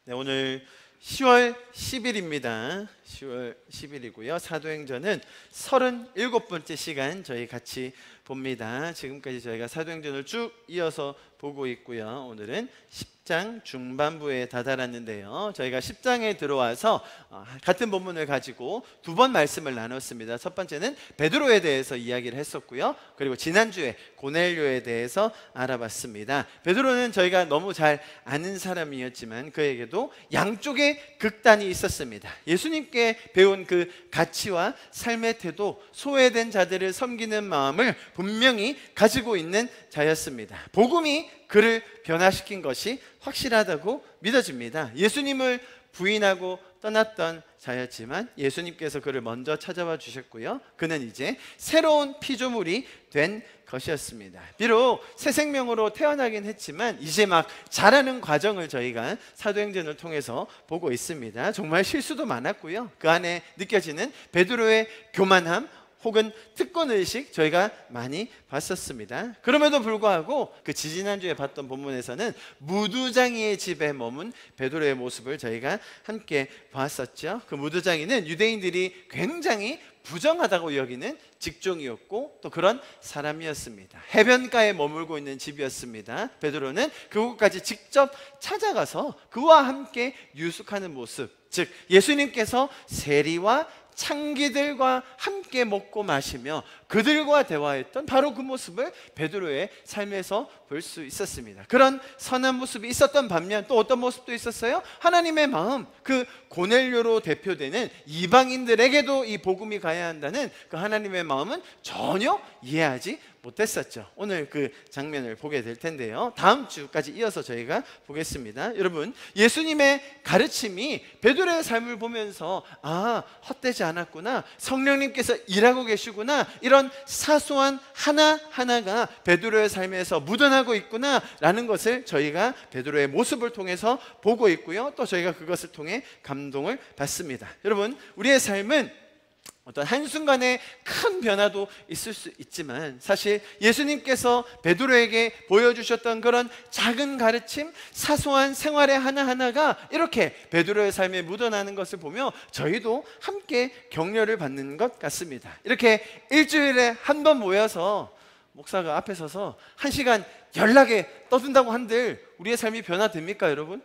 네, 오늘 10월 10일입니다. 10월 10일이고요. 사도행전은 37번째 시간 저희 같이 봅니다. 지금까지 저희가 사도행전을 쭉 이어서 보고 있고요. 오늘은 10장 중반부에 다다랐는데요. 저희가 10장에 들어와서 같은 본문을 가지고 두 번 말씀을 나눴습니다. 첫 번째는 베드로에 대해서 이야기를 했었고요. 그리고 지난주에 고넬료에 대해서 알아봤습니다. 베드로는 저희가 너무 잘 아는 사람이었지만 그에게도 양쪽의 극단이 있었습니다. 예수님께 배운 그 가치와 삶의 태도, 소외된 자들을 섬기는 마음을 분명히 가지고 있는 자였습니다. 복음이 그를 변화시킨 것이 확실하다고 믿어집니다. 예수님을 부인하고 떠났던 자였지만 예수님께서 그를 먼저 찾아와 주셨고요. 그는 이제 새로운 피조물이 된 것이었습니다. 비록 새 생명으로 태어나긴 했지만 이제 막 자라는 과정을 저희가 사도행전을 통해서 보고 있습니다. 정말 실수도 많았고요. 그 안에 느껴지는 베드로의 교만함 혹은 특권의식 저희가 많이 봤었습니다. 그럼에도 불구하고 그 지지난주에 봤던 본문에서는 무두장이의 집에 머문 베드로의 모습을 저희가 함께 봤었죠. 그 무두장이는 유대인들이 굉장히 부정하다고 여기는 직종이었고 또 그런 사람이었습니다. 해변가에 머물고 있는 집이었습니다. 베드로는 그곳까지 직접 찾아가서 그와 함께 유숙하는 모습, 즉 예수님께서 세리와 창기들과 함께 먹고 마시며 그들과 대화했던 바로 그 모습을 베드로의 삶에서 볼 수 있었습니다. 그런 선한 모습이 있었던 반면 또 어떤 모습도 있었어요? 하나님의 마음, 그 고넬료로 대표되는 이방인들에게도 이 복음이 가야 한다는 그 하나님의 마음은 전혀 이해하지 못했었죠. 오늘 그 장면을 보게 될 텐데요. 다음 주까지 이어서 저희가 보겠습니다. 여러분, 예수님의 가르침이 베드로의 삶을 보면서 헛되지 않았구나, 성령님께서 일하고 계시구나, 이런 사소한 하나하나가 베드로의 삶에서 묻어나고 있구나 라는 것을 저희가 베드로의 모습을 통해서 보고 있고요. 또 저희가 그것을 통해 감동을 받습니다. 여러분, 우리의 삶은 어떤 한순간에 큰 변화도 있을 수 있지만 사실 예수님께서 베드로에게 보여주셨던 그런 작은 가르침, 사소한 생활의 하나하나가 이렇게 베드로의 삶에 묻어나는 것을 보며 저희도 함께 격려를 받는 것 같습니다. 이렇게 일주일에 한 번 모여서 목사가 앞에 서서 1시간 연락에 떠든다고 한들 우리의 삶이 변화됩니까, 여러분?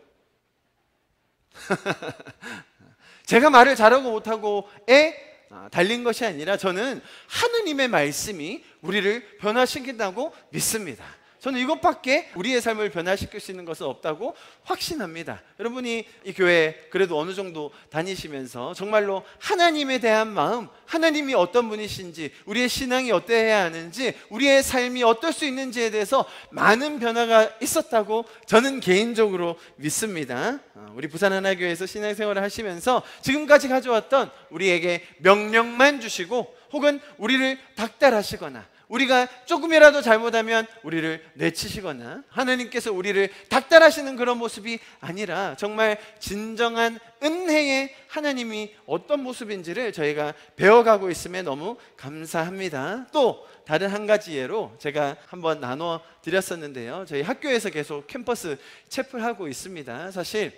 제가 말을 잘하고 못하고에 달린 것이 아니라 저는 하느님의 말씀이 우리를 변화시킨다고 믿습니다. 저는 이것밖에 우리의 삶을 변화시킬 수 있는 것은 없다고 확신합니다. 여러분이 이 교회 그래도 어느 정도 다니시면서 정말로 하나님에 대한 마음, 하나님이 어떤 분이신지, 우리의 신앙이 어때야 하는지, 우리의 삶이 어떨 수 있는지에 대해서 많은 변화가 있었다고 저는 개인적으로 믿습니다. 우리 부산하나교회에서 신앙생활을 하시면서 지금까지 가져왔던 우리에게 명령만 주시고 혹은 우리를 닥달하시거나 우리가 조금이라도 잘못하면 우리를 내치시거나 하나님께서 우리를 닥달하시는 그런 모습이 아니라 정말 진정한 은혜의 하나님이 어떤 모습인지를 저희가 배워가고 있음에 너무 감사합니다. 또 다른 한 가지 예로 제가 한번 나눠 드렸었는데요. 저희 학교에서 계속 캠퍼스 채플하고 있습니다. 사실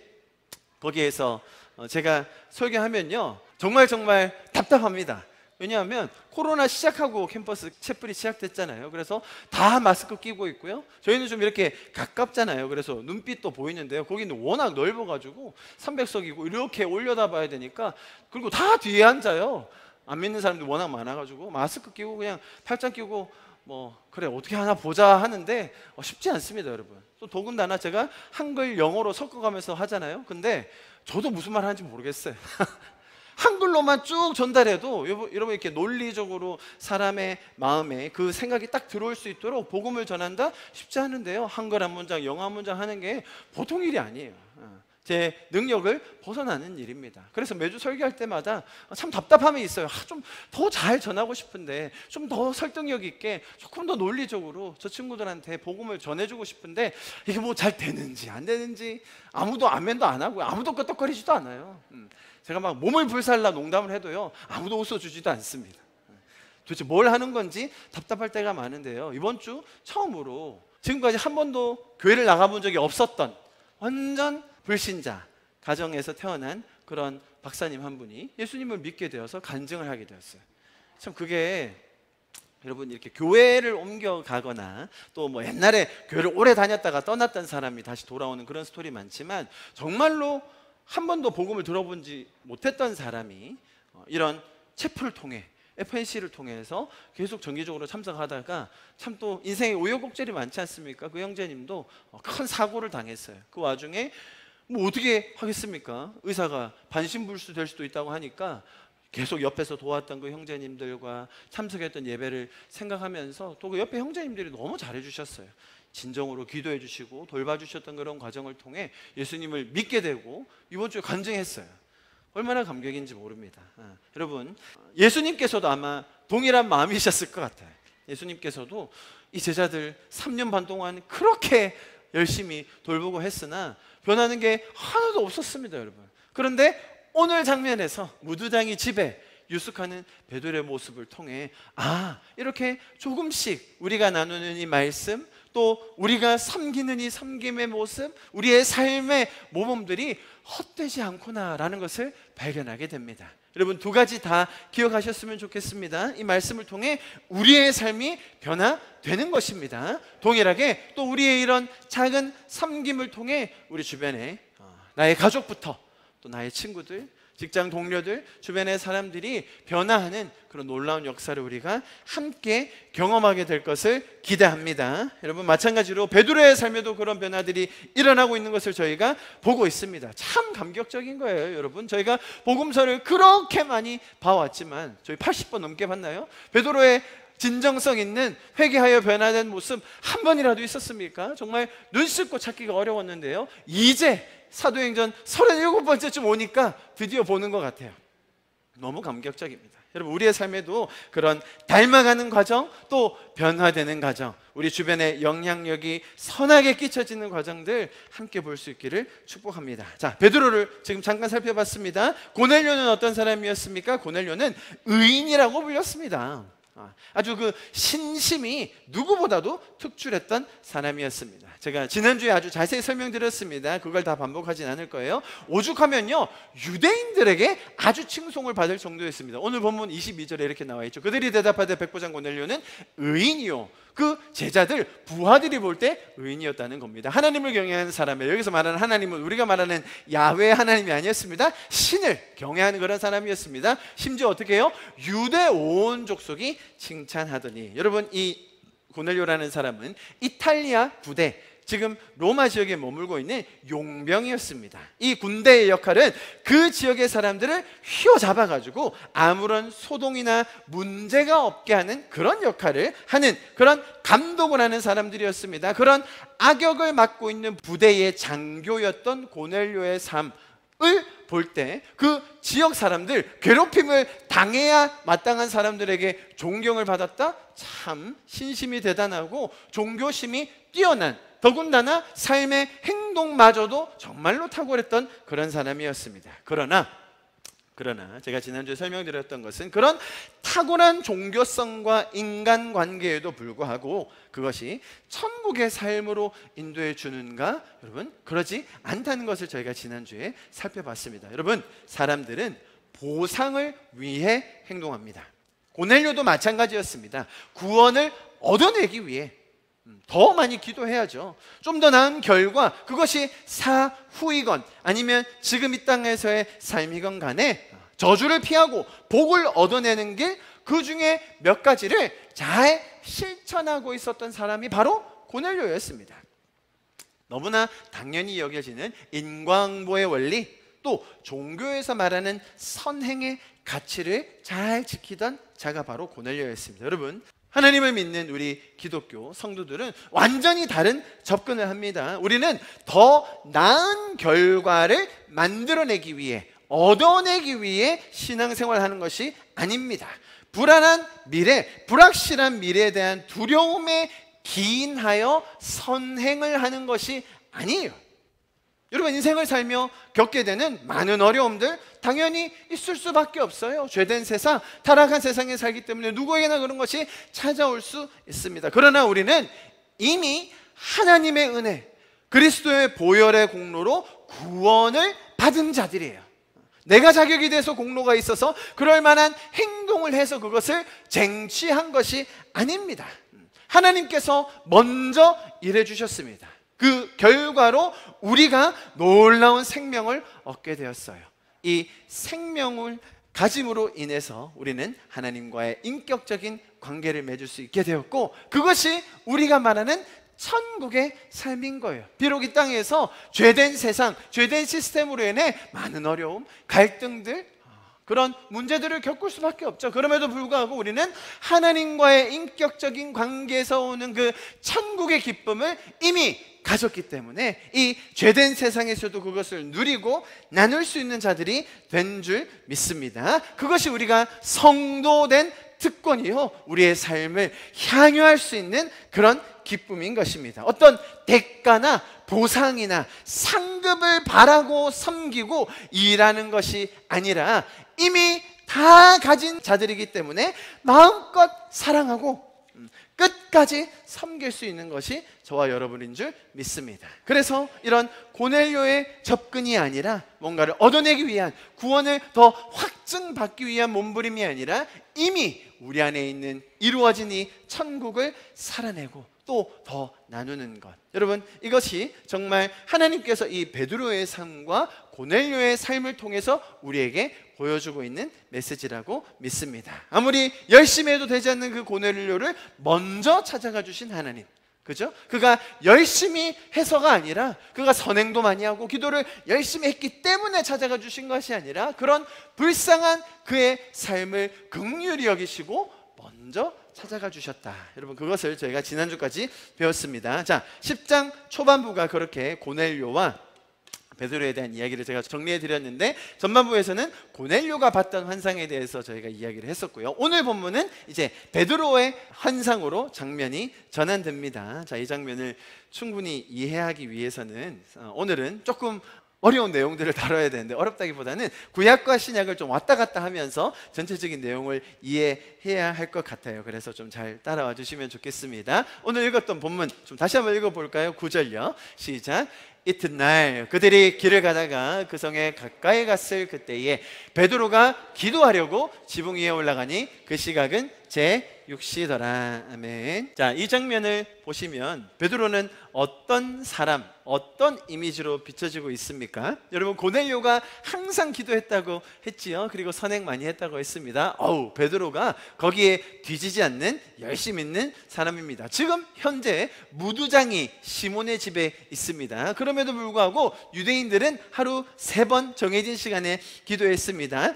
거기에서 제가 설교하면요 정말 답답합니다. 왜냐하면 코로나 시작하고 캠퍼스 채플이 시작됐잖아요. 그래서 다 마스크 끼고 있고요. 저희는 좀 이렇게 가깝잖아요. 그래서 눈빛도 보이는데요. 거기는 워낙 넓어가지고 300석이고 이렇게 올려다봐야 되니까, 그리고 다 뒤에 앉아요. 안 믿는 사람들 워낙 많아가지고 마스크 끼고 그냥 팔짱 끼고 그래 어떻게 하나 보자 하는데 쉽지 않습니다, 여러분. 또 더군다나 제가 한글 영어로 섞어가면서 하잖아요. 근데 저도 무슨 말 하는지 모르겠어요. 한글로만 쭉 전달해도 여러분 이렇게 논리적으로 사람의 마음에 그 생각이 딱 들어올 수 있도록 복음을 전한다? 쉽지 않은데요. 한글 한 문장, 영어 한 문장 하는 게 보통 일이 아니에요. 제 능력을 벗어나는 일입니다. 그래서 매주 설교할 때마다 참 답답함이 있어요. 좀 더 잘 전하고 싶은데, 좀 더 설득력 있게, 조금 더 논리적으로 저 친구들한테 복음을 전해주고 싶은데 이게 잘 되는지 안 되는지 아무도 아멘도 안 하고요. 아무도 끄떡거리지도 않아요. 제가 막 몸을 불살라 농담을 해도요 아무도 웃어주지도 않습니다. 도대체 뭘 하는 건지 답답할 때가 많은데요. 이번 주 처음으로 지금까지 한 번도 교회를 나가본 적이 없었던 완전 불신자, 가정에서 태어난 그런 박사님 한 분이 예수님을 믿게 되어서 간증을 하게 되었어요. 참 그게 여러분 이렇게 교회를 옮겨가거나 또 뭐 옛날에 교회를 오래 다녔다가 떠났던 사람이 다시 돌아오는 그런 스토리 많지만, 정말로 한 번도 복음을 들어본지 못했던 사람이 이런 체프를 통해 FNC를 통해서 계속 정기적으로 참석하다가 참 또 인생에 우여곡절이 많지 않습니까? 그 형제님도 큰 사고를 당했어요. 그 와중에 뭐 어떻게 하겠습니까? 의사가 반신불수 될 수도 있다고 하니까 계속 옆에서 도왔던 그 형제님들과 참석했던 예배를 생각하면서 또 그 옆에 형제님들이 너무 잘해주셨어요. 진정으로 기도해 주시고 돌봐주셨던 그런 과정을 통해 예수님을 믿게 되고 이번 주에 간증했어요. 얼마나 감격인지 모릅니다. 여러분, 예수님께서도 아마 동일한 마음이셨을 것 같아요. 예수님께서도 이 제자들 3년 반 동안 그렇게 열심히 돌보고 했으나 변하는 게 하나도 없었습니다, 여러분. 그런데 오늘 장면에서 무두장이 집에 유숙하는 베드로의 모습을 통해 이렇게 조금씩 우리가 나누는 이 말씀, 또 우리가 섬기는 이 섬김의 모습, 우리의 삶의 모범들이 헛되지 않구나라는 것을 발견하게 됩니다. 여러분, 두 가지 다 기억하셨으면 좋겠습니다. 이 말씀을 통해 우리의 삶이 변화되는 것입니다. 동일하게 또 우리의 이런 작은 섬김을 통해 우리 주변에 나의 가족부터 또 나의 친구들, 직장 동료들, 주변의 사람들이 변화하는 그런 놀라운 역사를 우리가 함께 경험하게 될 것을 기대합니다. 여러분, 마찬가지로 베드로의 삶에도 그런 변화들이 일어나고 있는 것을 저희가 보고 있습니다. 참 감격적인 거예요, 여러분. 저희가 복음서를 그렇게 많이 봐왔지만 저희 80번 넘게 봤나요? 베드로의 진정성 있는 회개하여 변화된 모습 한 번이라도 있었습니까? 정말 눈 씻고 찾기가 어려웠는데요, 이제 사도행전 37번째쯤 오니까 드디어 보는 것 같아요. 너무 감격적입니다. 여러분, 우리의 삶에도 그런 닮아가는 과정, 또 변화되는 과정, 우리 주변에 영향력이 선하게 끼쳐지는 과정들 함께 볼 수 있기를 축복합니다. 자, 베드로를 지금 잠깐 살펴봤습니다. 고넬료는 어떤 사람이었습니까? 고넬료는 의인이라고 불렸습니다. 아주 그 신심이 누구보다도 특출했던 사람이었습니다. 제가 지난주에 아주 자세히 설명드렸습니다. 그걸 다 반복하진 않을 거예요. 오죽하면요, 유대인들에게 아주 칭송을 받을 정도였습니다. 오늘 본문 22절에 이렇게 나와 있죠. 그들이 대답하되 백부장 고넬료는 의인이요, 그 제자들 부하들이 볼 때 의인이었다는 겁니다. 하나님을 경외하는 사람이에요. 여기서 말하는 하나님은 우리가 말하는 야훼 하나님이 아니었습니다. 신을 경외하는 그런 사람이었습니다. 심지어 어떻게 해요? 유대 온 족속이 칭찬하더니. 여러분, 이 고넬료라는 사람은 이탈리아 부대, 지금 로마 지역에 머물고 있는 용병이었습니다. 이 군대의 역할은 그 지역의 사람들을 휘어잡아가지고 아무런 소동이나 문제가 없게 하는 그런 역할을 하는, 그런 감독을 하는 사람들이었습니다. 그런 악역을 맡고 있는 부대의 장교였던 고넬료의 삶을 볼 때 그 지역 사람들, 괴롭힘을 당해야 마땅한 사람들에게 존경을 받았다? 참 신심이 대단하고 종교심이 뛰어난, 더군다나 삶의 행동마저도 정말로 탁월했던 그런 사람이었습니다. 그러나 제가 지난주에 설명드렸던 것은 그런 탁월한 종교성과 인간관계에도 불구하고 그것이 천국의 삶으로 인도해 주는가? 여러분, 그러지 않다는 것을 저희가 지난주에 살펴봤습니다. 여러분, 사람들은 보상을 위해 행동합니다. 고넬료도 마찬가지였습니다. 구원을 얻어내기 위해 더 많이 기도해야죠. 좀 더 나은 결과, 그것이 사후이건 아니면 지금 이 땅에서의 삶이건 간에 저주를 피하고 복을 얻어내는 길, 그 중에 몇 가지를 잘 실천하고 있었던 사람이 바로 고넬료였습니다. 너무나 당연히 여겨지는 인과응보의 원리, 또 종교에서 말하는 선행의 가치를 잘 지키던 자가 바로 고넬료였습니다. 여러분, 하나님을 믿는 우리 기독교 성도들은 완전히 다른 접근을 합니다. 우리는 더 나은 결과를 만들어내기 위해, 얻어내기 위해 신앙생활하는 것이 아닙니다. 불안한 미래, 불확실한 미래에 대한 두려움에 기인하여 선행을 하는 것이 아니에요. 여러분, 인생을 살며 겪게 되는 많은 어려움들 당연히 있을 수밖에 없어요. 죄된 세상, 타락한 세상에 살기 때문에 누구에게나 그런 것이 찾아올 수 있습니다. 그러나 우리는 이미 하나님의 은혜, 그리스도의 보혈의 공로로 구원을 받은 자들이에요. 내가 자격이 돼서 공로가 있어서 그럴 만한 행동을 해서 그것을 쟁취한 것이 아닙니다. 하나님께서 먼저 일해 주셨습니다. 그 결과로 우리가 놀라운 생명을 얻게 되었어요. 이 생명을 가짐으로 인해서 우리는 하나님과의 인격적인 관계를 맺을 수 있게 되었고, 그것이 우리가 말하는 천국의 삶인 거예요. 비록 이 땅에서 죄된 세상, 죄된 시스템으로 인해 많은 어려움, 갈등들, 그런 문제들을 겪을 수밖에 없죠. 그럼에도 불구하고 우리는 하나님과의 인격적인 관계에서 오는 그 천국의 기쁨을 이미 가졌기 때문에 이 죄된 세상에서도 그것을 누리고 나눌 수 있는 자들이 된 줄 믿습니다. 그것이 우리가 성도된 특권이요, 우리의 삶을 향유할 수 있는 그런 기쁨인 것입니다. 어떤 대가나 보상이나 상급을 바라고 섬기고 일하는 것이 아니라 이미 다 가진 자들이기 때문에 마음껏 사랑하고 끝까지 섬길 수 있는 것이 저와 여러분인 줄 믿습니다. 그래서 이런 고넬료의 접근이 아니라 뭔가를 얻어내기 위한, 구원을 더 확증받기 위한 몸부림이 아니라 이미 우리 안에 있는 이루어진 이 천국을 살아내고 또 더 나누는 것. 여러분, 이것이 정말 하나님께서 이 베드로의 삶과 고넬료의 삶을 통해서 우리에게 보여주고 있는 메시지라고 믿습니다. 아무리 열심히 해도 되지 않는 그 고넬료를 먼저 찾아가 주신 하나님, 그죠? 그가 열심히 해서가 아니라, 그가 선행도 많이 하고 기도를 열심히 했기 때문에 찾아가 주신 것이 아니라, 그런 불쌍한 그의 삶을 긍휼히 여기시고 먼저 찾아가 주셨다. 여러분, 그것을 저희가 지난주까지 배웠습니다. 자, 10장 초반부가 그렇게 고넬료와 베드로에 대한 이야기를 제가 정리해 드렸는데, 전반부에서는 고넬료가 봤던 환상에 대해서 저희가 이야기를 했었고요. 오늘 본문은 이제 베드로의 환상으로 장면이 전환됩니다. 자, 이 장면을 충분히 이해하기 위해서는 오늘은 조금 어려운 내용들을 다뤄야 되는데, 어렵다기보다는 구약과 신약을 좀 왔다 갔다 하면서 전체적인 내용을 이해해야 할 것 같아요. 그래서 좀 잘 따라와 주시면 좋겠습니다. 오늘 읽었던 본문 좀 다시 한번 읽어볼까요? 9절요. 시작. 이튿날 그들이 길을 가다가 그 성에 가까이 갔을 그때에 베드로가 기도하려고 지붕 위에 올라가니 그 시각은 제6시더라. 아멘. 자, 이 장면을 보시면 베드로는 어떤 사람, 어떤 이미지로 비춰지고 있습니까? 여러분, 고넬료가 항상 기도했다고 했지요. 그리고 선행 많이 했다고 했습니다. 베드로가 거기에 뒤지지 않는 열심 있는 사람입니다. 지금 현재 무두장이 시몬의 집에 있습니다. 그럼에도 불구하고 유대인들은 하루 3번 정해진 시간에 기도했습니다.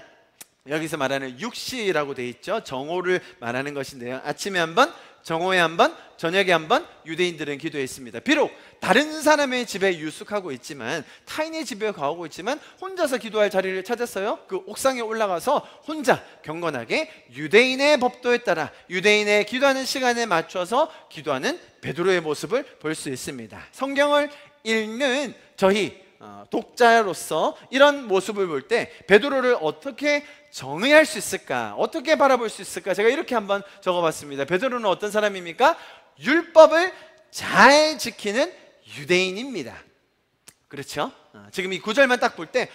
여기서 말하는 육시라고 되어 있죠. 정오를 말하는 것인데요. 아침에 한 번, 정오에 한 번, 저녁에 한 번 유대인들은 기도했습니다. 비록 다른 사람의 집에 유숙하고 있지만, 타인의 집에 가고 있지만 혼자서 기도할 자리를 찾았어요. 그 옥상에 올라가서 혼자 경건하게 유대인의 법도에 따라 유대인의 기도하는 시간에 맞춰서 기도하는 베드로의 모습을 볼 수 있습니다. 성경을 읽는 저희 독자로서 이런 모습을 볼 때 베드로를 어떻게 정의할 수 있을까? 어떻게 바라볼 수 있을까? 제가 이렇게 한번 적어봤습니다. 베드로는 어떤 사람입니까? 율법을 잘 지키는 유대인입니다. 그렇죠? 지금 이 구절만 딱 볼 때,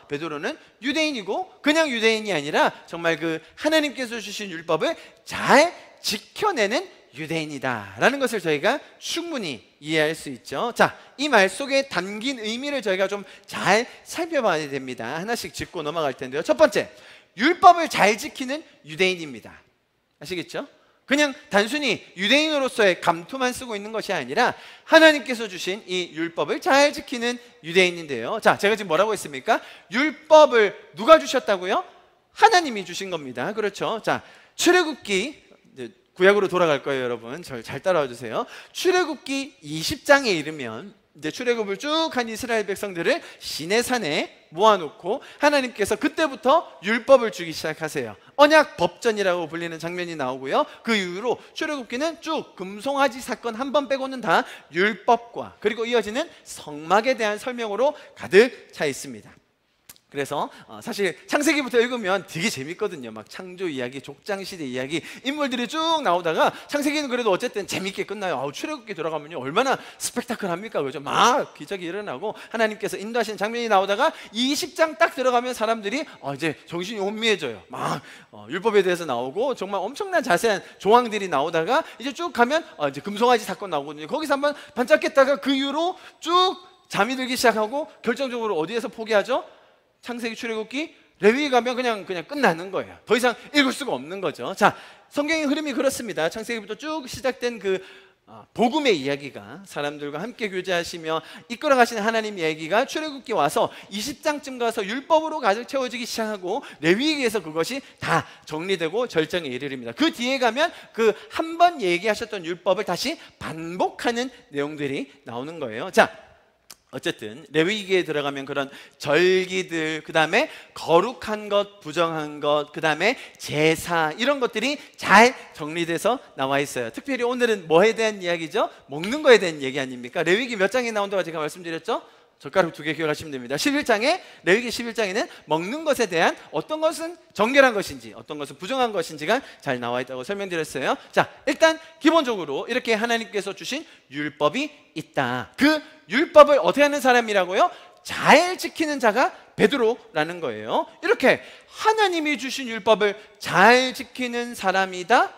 베드로는 유대인이고 그냥 유대인이 아니라 정말 그 하나님께서 주신 율법을 잘 지켜내는 유대인이다 라는 것을 저희가 충분히 이해할 수 있죠. 자, 이 말 속에 담긴 의미를 저희가 좀 잘 살펴봐야 됩니다. 하나씩 짚고 넘어갈 텐데요. 첫 번째, 율법을 잘 지키는 유대인입니다. 아시겠죠? 그냥 단순히 유대인으로서의 감투만 쓰고 있는 것이 아니라 하나님께서 주신 이 율법을 잘 지키는 유대인인데요. 자, 제가 지금 뭐라고 했습니까? 율법을 누가 주셨다고요? 하나님이 주신 겁니다. 그렇죠? 자, 출애굽기, 구약으로 돌아갈 거예요, 여러분. 잘 따라와 주세요. 출애굽기 20장에 이르면 이제 출애굽을 쭉 한 이스라엘 백성들을 시내산에 모아놓고 하나님께서 그때부터 율법을 주기 시작하세요. 언약 법전이라고 불리는 장면이 나오고요. 그 이후로 출애굽기는 쭉 금송아지 사건 한 번 빼고는 다 율법과 그리고 이어지는 성막에 대한 설명으로 가득 차 있습니다. 그래서 사실 창세기부터 읽으면 되게 재밌거든요. 막 창조 이야기, 족장시대 이야기, 인물들이 쭉 나오다가 창세기는 그래도 어쨌든 재밌게 끝나요. 출애굽기 들어가면요 얼마나 스펙타클합니까, 그죠? 막 기적이 일어나고 하나님께서 인도하시는 장면이 나오다가 20장 딱 들어가면 사람들이 이제 정신이 혼미해져요. 막 율법에 대해서 나오고 정말 엄청난 자세한 조항들이 나오다가 이제 쭉 가면 이제 금송아지 사건 나오거든요. 거기서 한번 반짝했다가 그 이후로 쭉 잠이 들기 시작하고 결정적으로 어디에서 포기하죠? 창세기, 출애굽기, 레위기 가면 그냥 끝나는 거예요. 더 이상 읽을 수가 없는 거죠. 자, 성경의 흐름이 그렇습니다. 창세기부터 쭉 시작된 그 복음의 이야기가, 사람들과 함께 교제하시며 이끌어 가시는 하나님 이야기가 출애굽기 와서 20장쯤 가서 율법으로 가득 채워지기 시작하고 레위기에서 그것이 다 정리되고 절정에 이르릅니다. 그 뒤에 가면 그 한 번 얘기하셨던 율법을 다시 반복하는 내용들이 나오는 거예요. 자, 어쨌든 레위기에 들어가면 그런 절기들, 그 다음에 거룩한 것, 부정한 것, 그 다음에 제사, 이런 것들이 잘 정리돼서 나와 있어요. 특별히 오늘은 뭐에 대한 이야기죠? 먹는 거에 대한 얘기 아닙니까? 레위기 몇 장에 나온다고 제가 말씀드렸죠? 젓가락 2개 기억하시면 됩니다. 11장에, 레위기 11장에는 먹는 것에 대한 어떤 것은 정결한 것인지 어떤 것은 부정한 것인지가 잘 나와 있다고 설명드렸어요. 자, 일단 기본적으로 이렇게 하나님께서 주신 율법이 있다. 그 율법을 어떻게 하는 사람이라고요? 잘 지키는 자가 베드로라는 거예요. 이렇게 하나님이 주신 율법을 잘 지키는 사람이다?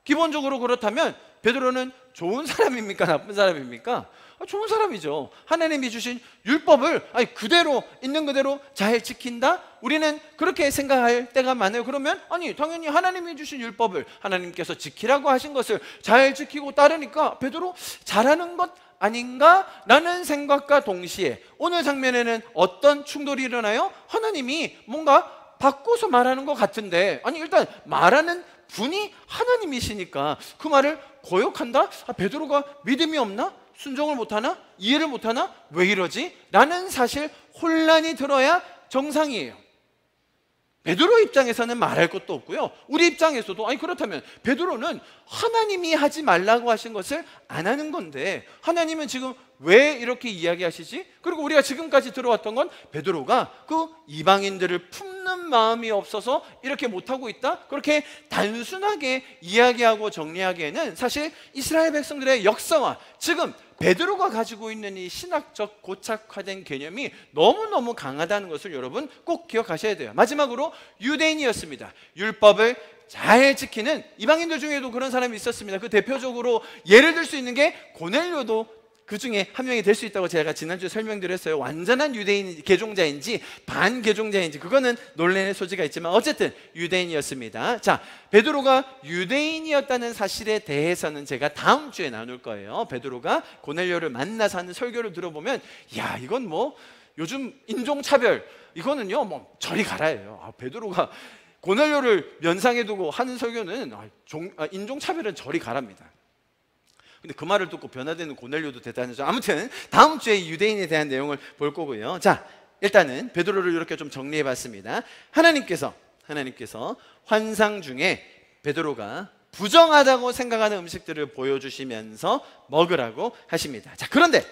기본적으로 그렇다면 베드로는 좋은 사람입니까? 나쁜 사람입니까? 좋은 사람이죠. 하나님이 주신 율법을 그대로 있는 그대로 잘 지킨다? 우리는 그렇게 생각할 때가 많아요. 그러면 당연히 하나님이 주신 율법을, 하나님께서 지키라고 하신 것을 잘 지키고 따르니까 베드로 잘하는 것 아닌가? 라는 생각과 동시에 오늘 장면에는 어떤 충돌이 일어나요? 하나님이 뭔가 바꿔서 말하는 것 같은데, 일단 말하는 분이 하나님이시니까 그 말을 거역한다? 베드로가 믿음이 없나? 순종을 못하나? 이해를 못하나? 왜 이러지? 라는 사실 혼란이 들어야 정상이에요. 베드로 입장에서는 말할 것도 없고요, 우리 입장에서도 그렇다면 베드로는 하나님이 하지 말라고 하신 것을 안 하는 건데 하나님은 지금 왜 이렇게 이야기하시지? 그리고 우리가 지금까지 들어왔던 건 베드로가 그 이방인들을 품는 마음이 없어서 이렇게 못하고 있다? 그렇게 단순하게 이야기하고 정리하기에는 사실 이스라엘 백성들의 역사와 지금 베드로가 가지고 있는 이 신학적 고착화된 개념이 너무너무 강하다는 것을 여러분 꼭 기억하셔야 돼요. 마지막으로 유대인이었습니다. 율법을 잘 지키는 이방인들 중에도 그런 사람이 있었습니다. 그 대표적으로 예를 들 수 있는 게 고넬료도 그 중에 한 명이 될 수 있다고 제가 지난주에 설명드렸어요. 완전한 유대인 개종자인지 반개종자인지 그거는 논란의 소지가 있지만 어쨌든 유대인이었습니다. 자, 베드로가 유대인이었다는 사실에 대해서는 제가 다음 주에 나눌 거예요. 베드로가 고넬료를 만나서 하는 설교를 들어보면 이건 뭐 요즘 인종차별 이거는요 뭐 저리 가라예요. 베드로가 고넬료를 면상에 두고 하는 설교는 인종차별은 저리 가랍니다. 근데 그 말을 듣고 변화되는 고넬료도 대단하죠. 아무튼 다음 주에 유대인에 대한 내용을 볼 거고요. 자, 일단은 베드로를 이렇게 좀 정리해 봤습니다. 하나님께서 환상 중에 베드로가 부정하다고 생각하는 음식들을 보여주시면서 먹으라고 하십니다. 자, 그런데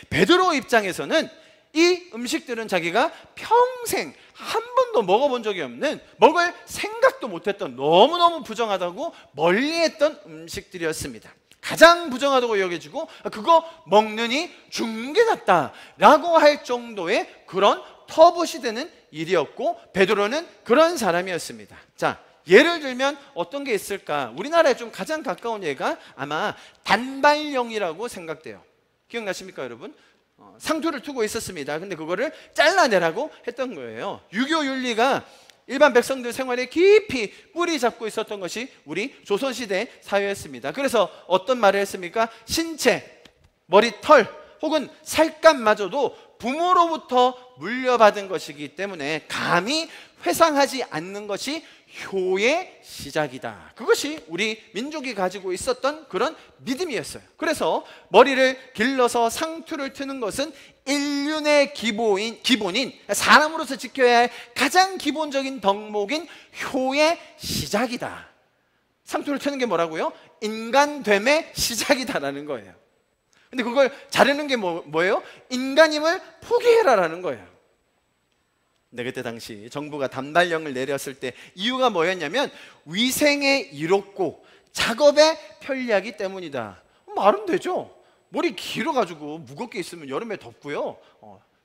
베드로 입장에서는 이 음식들은 자기가 평생 한 번도 먹어본 적이 없는, 먹을 생각도 못했던, 너무너무 부정하다고 멀리했던 음식들이었습니다. 가장 부정하다고 여겨지고 그거 먹느니 죽는 게 낫다라고 할 정도의 그런 터부시되는 일이었고 베드로는 그런 사람이었습니다. 자, 예를 들면 어떤 게 있을까? 우리나라에 좀 가장 가까운 예가 아마 단발령이라고 생각돼요. 기억나십니까 여러분? 상투를 두고 있었습니다. 근데 그거를 잘라내라고 했던 거예요. 유교 윤리가 일반 백성들 생활에 깊이 뿌리 잡고 있었던 것이 우리 조선시대 사회였습니다. 그래서 어떤 말을 했습니까? 신체, 머리털 혹은 살갗마저도 부모로부터 물려받은 것이기 때문에 감히 회상하지 않는 것이 효의 시작이다. 그것이 우리 민족이 가지고 있었던 그런 믿음이었어요. 그래서 머리를 길러서 상투를 트는 것은 인륜의 기본인 사람으로서 지켜야 할 가장 기본적인 덕목인 효의 시작이다. 상투를 트는 게 뭐라고요? 인간됨의 시작이다라는 거예요. 근데 그걸 자르는 게 뭐예요? 인간임을 포기해라라는 거예요. 네, 그때 당시 정부가 단발령을 내렸을 때 이유가 뭐였냐면 위생에 이롭고 작업에 편리하기 때문이다. 말은 되죠. 머리 길어가지고 무겁게 있으면 여름에 덥고요.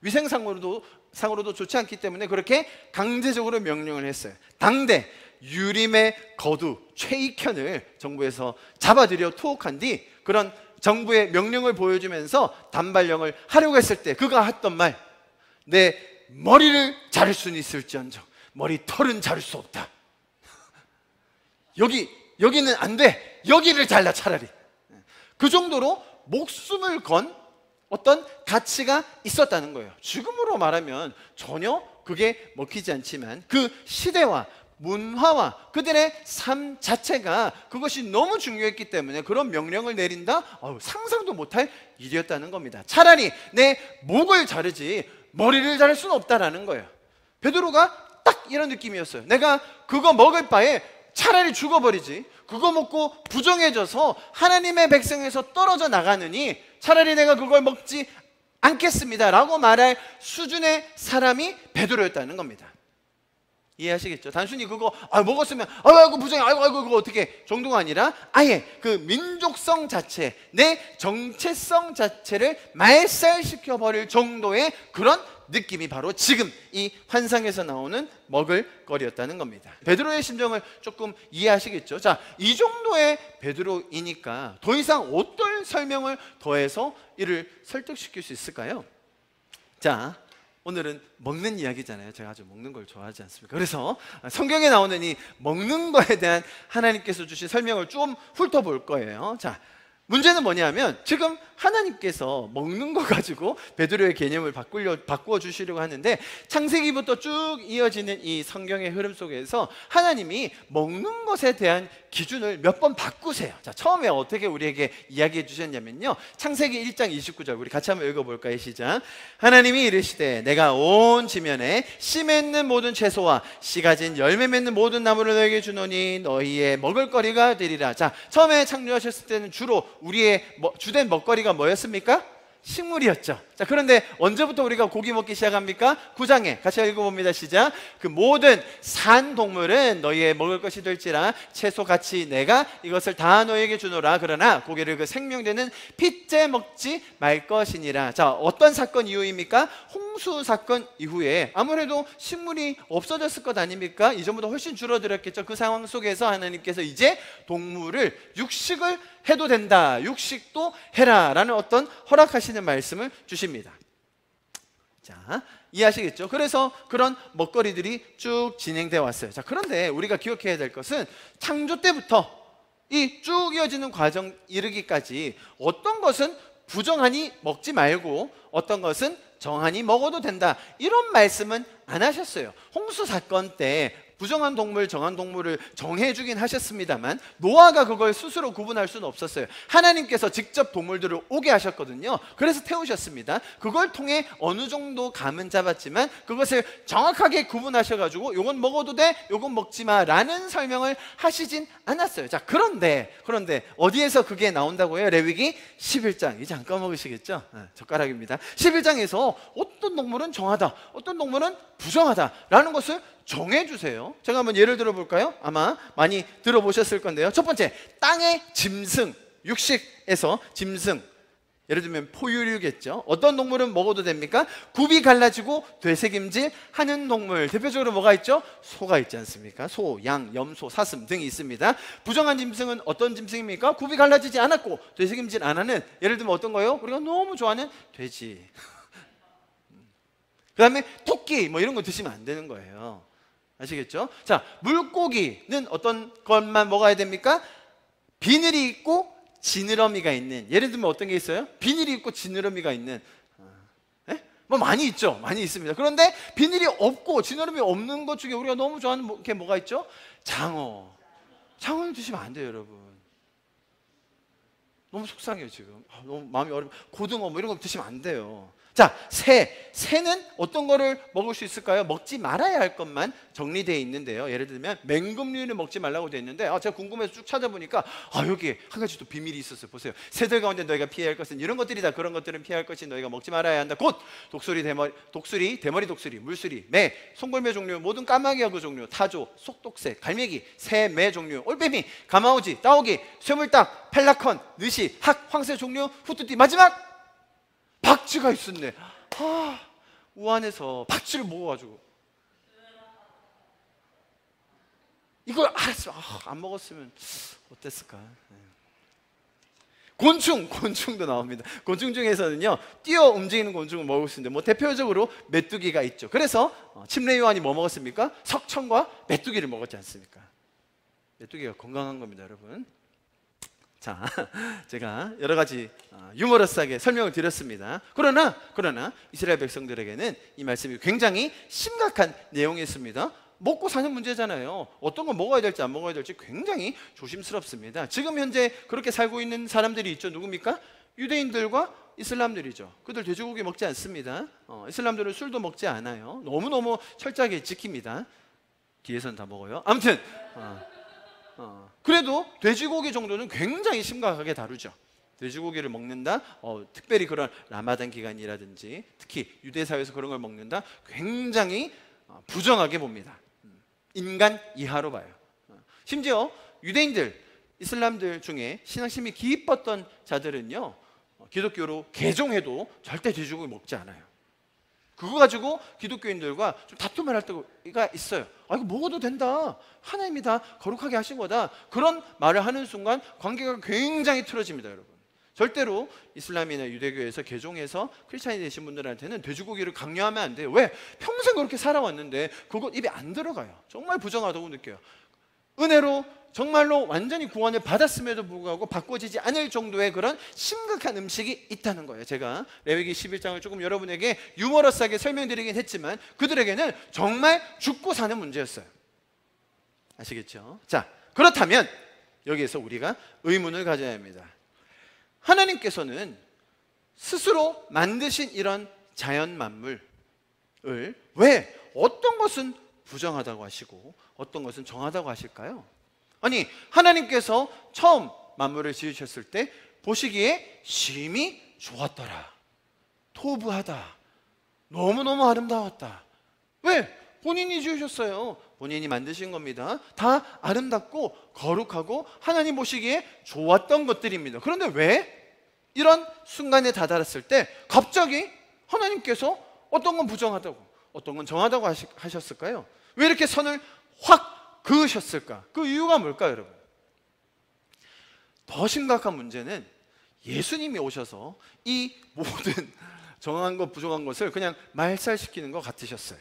위생상으로도 좋지 않기 때문에 그렇게 강제적으로 명령을 했어요. 당대 유림의 거두 최익현을 정부에서 잡아들여 투옥한 뒤 그런 정부의 명령을 보여주면서 단발령을 하려고 했을 때 그가 했던 말, 내 머리를 자를 수는 있을지언정 머리털은 자를 수 없다. 여기는 안 돼. 여기를 잘라 차라리. 그 정도로 목숨을 건 어떤 가치가 있었다는 거예요. 지금으로 말하면 전혀 그게 먹히지 않지만 그 시대와 문화와 그들의 삶 자체가 그것이 너무 중요했기 때문에 그런 명령을 내린다? 상상도 못할 일이었다는 겁니다. 차라리 내 목을 자르지 머리를 자를 수는 없다라는 거예요. 베드로가 딱 이런 느낌이었어요. 내가 그거 먹을 바에 차라리 죽어버리지, 그거 먹고 부정해져서 하나님의 백성에서 떨어져 나가느니 차라리 내가 그걸 먹지 않겠습니다 라고 말할 수준의 사람이 베드로였다는 겁니다. 이해하시겠죠? 단순히 그거 먹었으면 아이고 부정해, 아이고 그거 어떻게 정도가 아니라 아예 그 민족성 자체, 내 정체성 자체를 말살시켜 버릴 정도의 그런 느낌이 바로 지금 이 환상에서 나오는 먹을거리였다는 겁니다. 베드로의 심정을 조금 이해하시겠죠? 자, 이 정도의 베드로이니까 더 이상 어떤 설명을 더해서 이를 설득시킬 수 있을까요? 자, 오늘은 먹는 이야기잖아요. 제가 아주 먹는 걸 좋아하지 않습니까? 그래서 성경에 나오는 이 먹는 거에 대한 하나님께서 주신 설명을 좀 훑어볼 거예요. 자, 문제는 뭐냐면 지금 하나님께서 먹는 거 가지고 베드로의 개념을 바꾸어 주시려고 하는데 창세기부터 쭉 이어지는 이 성경의 흐름 속에서 하나님이 먹는 것에 대한 기준을 몇 번 바꾸세요. 자, 처음에 어떻게 우리에게 이야기해 주셨냐면요, 창세기 1장 29절 우리 같이 한번 읽어볼까요? 시작. 하나님이 이르시되 내가 온 지면에 씨 맺는 모든 채소와 씨 가진 열매 맺는 모든 나무를 너에게 주노니 너희의 먹을거리가 되리라. 자, 처음에 창조하셨을 때는 주로 우리의 주된 먹거리가 뭐였습니까? 식물이었죠. 자, 그런데 언제부터 우리가 고기 먹기 시작합니까? 9장에 같이 읽어봅니다. 시작. 그 모든 산 동물은 너희의 먹을 것이 될지라 채소같이 내가 이것을 다 너희에게 주노라. 그러나 고기를 그 생명되는 핏째 먹지 말 것이니라. 자, 어떤 사건 이후입니까? 홍수 사건 이후에 아무래도 식물이 없어졌을 것 아닙니까? 이전보다 훨씬 줄어들었겠죠. 그 상황 속에서 하나님께서 이제 동물을 육식을 해도 된다, 육식도 해라 라는 어떤 허락하시는 말씀을 주십니다. 자, 이해하시겠죠? 그래서 그런 먹거리들이 쭉 진행되어 왔어요. 자, 그런데 우리가 기억해야 될 것은 창조 때부터 이 쭉 이어지는 과정 이르기까지 어떤 것은 부정하니 먹지 말고 어떤 것은 정하니 먹어도 된다, 이런 말씀은 안 하셨어요. 홍수 사건 때 부정한 동물, 정한 동물을 정해주긴 하셨습니다만 노아가 그걸 스스로 구분할 수는 없었어요. 하나님께서 직접 동물들을 오게 하셨거든요. 그래서 태우셨습니다. 그걸 통해 어느 정도 감은 잡았지만 그것을 정확하게 구분하셔가지고 요건 먹어도 돼, 요건 먹지 마 라는 설명을 하시진 않았어요. 자, 그런데 어디에서 그게 나온다고요? 레위기 11장. 이제 안 까먹으시겠죠? 젓가락입니다. 11장에서 어떤 동물은 정하다, 어떤 동물은 부정하다 라는 것을 정해주세요. 제가 한번 예를 들어볼까요? 아마 많이 들어보셨을 건데요. 첫 번째, 땅의 짐승, 육식에서 짐승, 예를 들면 포유류겠죠. 어떤 동물은 먹어도 됩니까? 굽이 갈라지고 되새김질 하는 동물, 대표적으로 뭐가 있죠? 소가 있지 않습니까? 소, 양, 염소, 사슴 등이 있습니다. 부정한 짐승은 어떤 짐승입니까? 굽이 갈라지지 않았고 되새김질 안 하는, 예를 들면 어떤 거요? 우리가 너무 좋아하는 돼지, 그 다음에 토끼 뭐 이런 거 드시면 안 되는 거예요. 아시겠죠? 자, 물고기는 어떤 것만 먹어야 됩니까? 비늘이 있고 지느러미가 있는, 예를 들면 어떤 게 있어요? 비늘이 있고 지느러미가 있는, 뭐 많이 있죠. 많이 있습니다. 그런데 비늘이 없고 지느러미 없는 것 중에 우리가 너무 좋아하는 게 뭐가 있죠? 장어. 장어는 드시면 안 돼요, 여러분. 너무 속상해요 지금. 너무 마음이 어려워. 고등어 뭐 이런 거 드시면 안 돼요. 자, 새는 어떤 거를 먹을 수 있을까요? 먹지 말아야 할 것만 정리되어 있는데요. 예를 들면 맹금류를 먹지 말라고 되어 있는데 제가 궁금해서 쭉 찾아보니까 여기에 한 가지 또 비밀이 있었어요. 보세요. 새들 가운데 너희가 피해야 할 것은 이런 것들이다. 그런 것들은 피할 것이 너희가 먹지 말아야 한다. 곧 독수리, 대머리 독수리, 물수리, 매, 송골매 종류, 모든 까마귀하고 종류, 타조, 속독새, 갈매기, 새, 매 종류, 올빼미, 가마우지, 따오기, 쇠물딱, 펠라컨, 느시, 학, 황새 종류, 후뚜띠. 마지막 박쥐가 있었네. 우한에서 박쥐를 먹어가지고 이걸 알았어. 안 먹었으면 어땠을까. 곤충도 나옵니다. 곤충 중에서는요, 뛰어 움직이는 곤충을 먹을 수 있는데 대표적으로 메뚜기가 있죠. 그래서 침례 요한이 뭐 먹었습니까? 석청과 메뚜기를 먹었지 않습니까? 메뚜기가 건강한 겁니다, 여러분. 자, 제가 여러 가지 유머러스하게 설명을 드렸습니다. 그러나 이스라엘 백성들에게는 이 말씀이 굉장히 심각한 내용이었습니다. 먹고 사는 문제잖아요. 어떤 걸 먹어야 될지 안 먹어야 될지 굉장히 조심스럽습니다. 지금 현재 그렇게 살고 있는 사람들이 있죠. 누굽니까? 유대인들과 이슬람들이죠. 그들 돼지고기 먹지 않습니다. 이슬람들은 술도 먹지 않아요. 너무너무 철저하게 지킵니다. 뒤에서는 다 먹어요. 아무튼 그래도 돼지고기 정도는 굉장히 심각하게 다루죠. 돼지고기를 먹는다, 특별히 그런 라마단 기간이라든지 특히 유대 사회에서 그런 걸 먹는다, 굉장히 부정하게 봅니다. 인간 이하로 봐요. 심지어 유대인들, 이슬람들 중에 신앙심이 깊었던 자들은요, 기독교로 개종해도 절대 돼지고기 먹지 않아요. 그거 가지고 기독교인들과 좀 다툼을 할 때가 있어요. 이거 먹어도 된다, 하나님이 다 거룩하게 하신 거다, 그런 말을 하는 순간 관계가 굉장히 틀어집니다. 여러분, 절대로 이슬람이나 유대교에서 개종해서 크리스찬이 되신 분들한테는 돼지고기를 강요하면 안 돼요. 왜? 평생 그렇게 살아왔는데 그거 입에 안 들어가요. 정말 부정하다고 느껴요. 은혜로 정말로 완전히 구원을 받았음에도 불구하고 바꿔지지 않을 정도의 그런 심각한 음식이 있다는 거예요. 제가 레위기 11장을 조금 여러분에게 유머러스하게 설명드리긴 했지만 그들에게는 정말 죽고 사는 문제였어요. 아시겠죠? 자, 그렇다면 여기에서 우리가 의문을 가져야 합니다. 하나님께서는 스스로 만드신 이런 자연 만물을 왜 어떤 것은 부정하다고 하시고 어떤 것은 정하다고 하실까요? 아니, 하나님께서 처음 만물을 지으셨을 때 보시기에 심히 좋았더라, 토부하다, 너무너무 아름다웠다. 왜? 본인이 지으셨어요. 본인이 만드신 겁니다. 다 아름답고 거룩하고 하나님 보시기에 좋았던 것들입니다. 그런데 왜 이런 순간에 다다랐을 때 갑자기 하나님께서 어떤 건 부정하다고 어떤 건 정하다고 하셨을까요? 왜 이렇게 선을 확 그으셨을까? 그 이유가 뭘까요, 여러분? 더 심각한 문제는 예수님이 오셔서 이 모든 정한 것 부정한 것을 그냥 말살시키는 것 같으셨어요.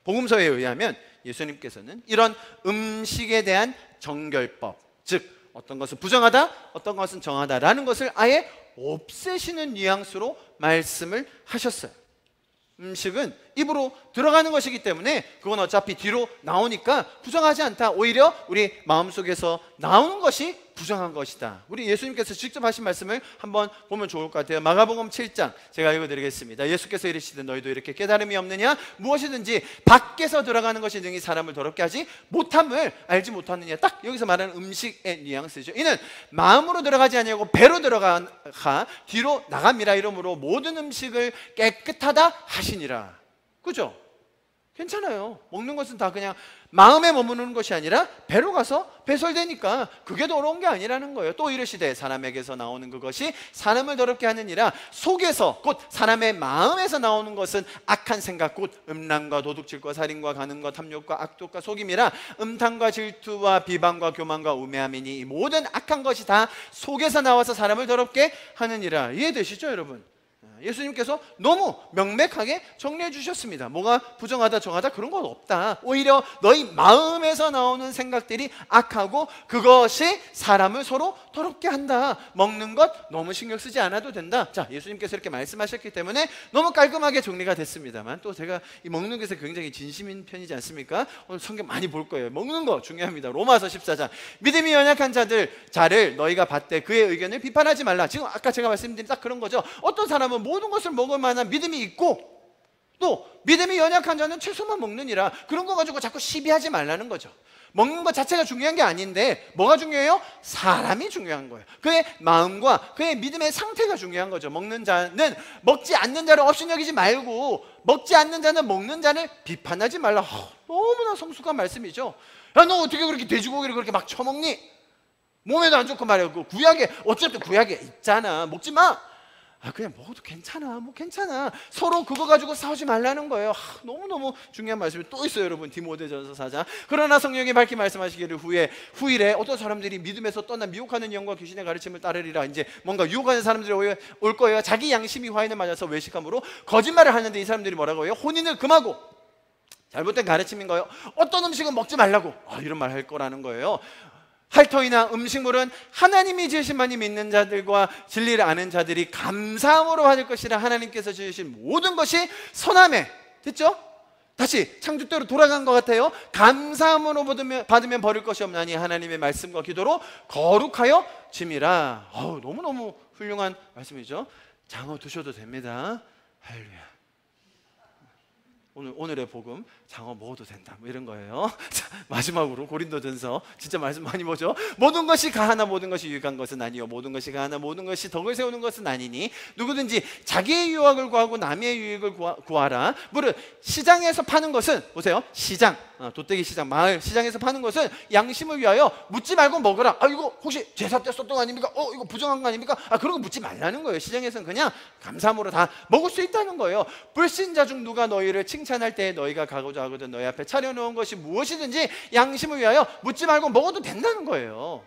복음서에 의하면 예수님께서는 이런 음식에 대한 정결법, 즉 어떤 것은 부정하다, 어떤 것은 정하다라는 것을 아예 없애시는 뉘앙스로 말씀을 하셨어요. 음식은 입으로 들어가는 것이기 때문에 그건 어차피 뒤로 나오니까 부정하지 않다. 오히려 우리 마음속에서 나오는 것이 부정한 것이다. 우리 예수님께서 직접 하신 말씀을 한번 보면 좋을 것 같아요. 마가복음 7장 제가 읽어드리겠습니다. 예수께서 이르시되 너희도 이렇게 깨달음이 없느냐? 무엇이든지 밖에서 들어가는 것이 능히 사람을 더럽게 하지 못함을 알지 못하느냐. 딱 여기서 말하는 음식의 뉘앙스죠. 이는 마음으로 들어가지 아니하고 배로 들어가 뒤로 나갑니다. 이러므로 모든 음식을 깨끗하다 하시니라. 그죠? 괜찮아요. 먹는 것은 다 그냥 마음에 머무르는 것이 아니라 배로 가서 배설되니까 그게 더러운 게 아니라는 거예요. 또 이르시되 사람에게서 나오는 그것이 사람을 더럽게 하느니라. 속에서 곧 사람의 마음에서 나오는 것은 악한 생각 곧 음란과 도둑질과 살인과 간음과 탐욕과 악독과 속임이라. 음탕과 질투와 비방과 교만과 우매함이니 이 모든 악한 것이 다 속에서 나와서 사람을 더럽게 하느니라. 이해되시죠, 여러분? 예수님께서 너무 명백하게 정리해 주셨습니다. 뭐가 부정하다 정하다 그런 건 없다. 오히려 너희 마음에서 나오는 생각들이 악하고 그것이 사람을 서로 더럽게 한다. 먹는 것 너무 신경 쓰지 않아도 된다. 자, 예수님께서 이렇게 말씀하셨기 때문에 너무 깔끔하게 정리가 됐습니다만 또 제가 이 먹는 것에 굉장히 진심인 편이지 않습니까? 오늘 성경 많이 볼 거예요. 먹는 거 중요합니다. 로마서 14장 믿음이 연약한 자를 너희가 받되 그의 의견을 비판하지 말라. 지금 아까 제가 말씀드린 딱 그런 거죠. 어떤 사람은 모든 것을 먹을 만한 믿음이 있고 또 믿음이 연약한 자는 채소만 먹느니라. 그런 거 가지고 자꾸 시비하지 말라는 거죠. 먹는 것 자체가 중요한 게 아닌데 뭐가 중요해요? 사람이 중요한 거예요. 그의 마음과 그의 믿음의 상태가 중요한 거죠. 먹는 자는 먹지 않는 자를 업신여기지 말고 먹지 않는 자는 먹는 자를 비판하지 말라. 너무나 성숙한 말씀이죠. 야, 너 어떻게 그렇게 돼지고기를 그렇게 막 처먹니? 몸에도 안 좋고 말이야. 그 구약에 어쨌든 구약에 있잖아. 먹지 마. 그냥 먹어도 괜찮아. 뭐 괜찮아. 서로 그거 가지고 싸우지 말라는 거예요. 너무너무 중요한 말씀이 또 있어요, 여러분. 디모데전서 4장. 그러나 성령이 밝히 말씀하시기를 후일에 어떤 사람들이 믿음에서 떠나 미혹하는 영과 귀신의 가르침을 따르리라. 이제 뭔가 유혹하는 사람들이 올 거예요. 자기 양심이 화인을 맞아서 외식함으로 거짓말을 하는데 이 사람들이 뭐라고 해요? 혼인을 금하고 잘못된 가르침인 거예요. 어떤 음식은 먹지 말라고 이런 말 할 거라는 거예요. 핥터이나 음식물은 하나님이 지으신 만이 믿는 자들과 진리를 아는 자들이 감사함으로 받을 것이라. 하나님께서 지으신 모든 것이 선함에, 됐죠? 다시 창조대로 돌아간 것 같아요. 감사함으로 받으면 버릴 것이 없나니 하나님의 말씀과 기도로 거룩하여 짐이라. 너무너무 훌륭한 말씀이죠. 장어 드셔도 됩니다. 할렐루야. 오늘의 복음, 장어 먹어도 된다, 뭐 이런 거예요. 자, 마지막으로 고린도전서, 진짜 말씀 많이 보죠. 모든 것이 가하나 모든 것이 유익한 것은 아니요 모든 것이 가하나 모든 것이 덕을 세우는 것은 아니니 누구든지 자기의 유익을 구하고 남의 유익을 구하라. 무릇 시장에서 파는 것은, 보세요, 시장, 도떼기 시장, 마을 시장에서 파는 것은 양심을 위하여 묻지 말고 먹어라. 이거 혹시 제사 때 썼던 거 아닙니까? 이거 부정한 거 아닙니까? 그런 거 묻지 말라는 거예요. 시장에서는 그냥 감사함으로 다 먹을 수 있다는 거예요. 불신자 중 누가 너희를 칭찬할 때 너희가 가고자 하거든 너희 앞에 차려놓은 것이 무엇이든지 양심을 위하여 묻지 말고 먹어도 된다는 거예요.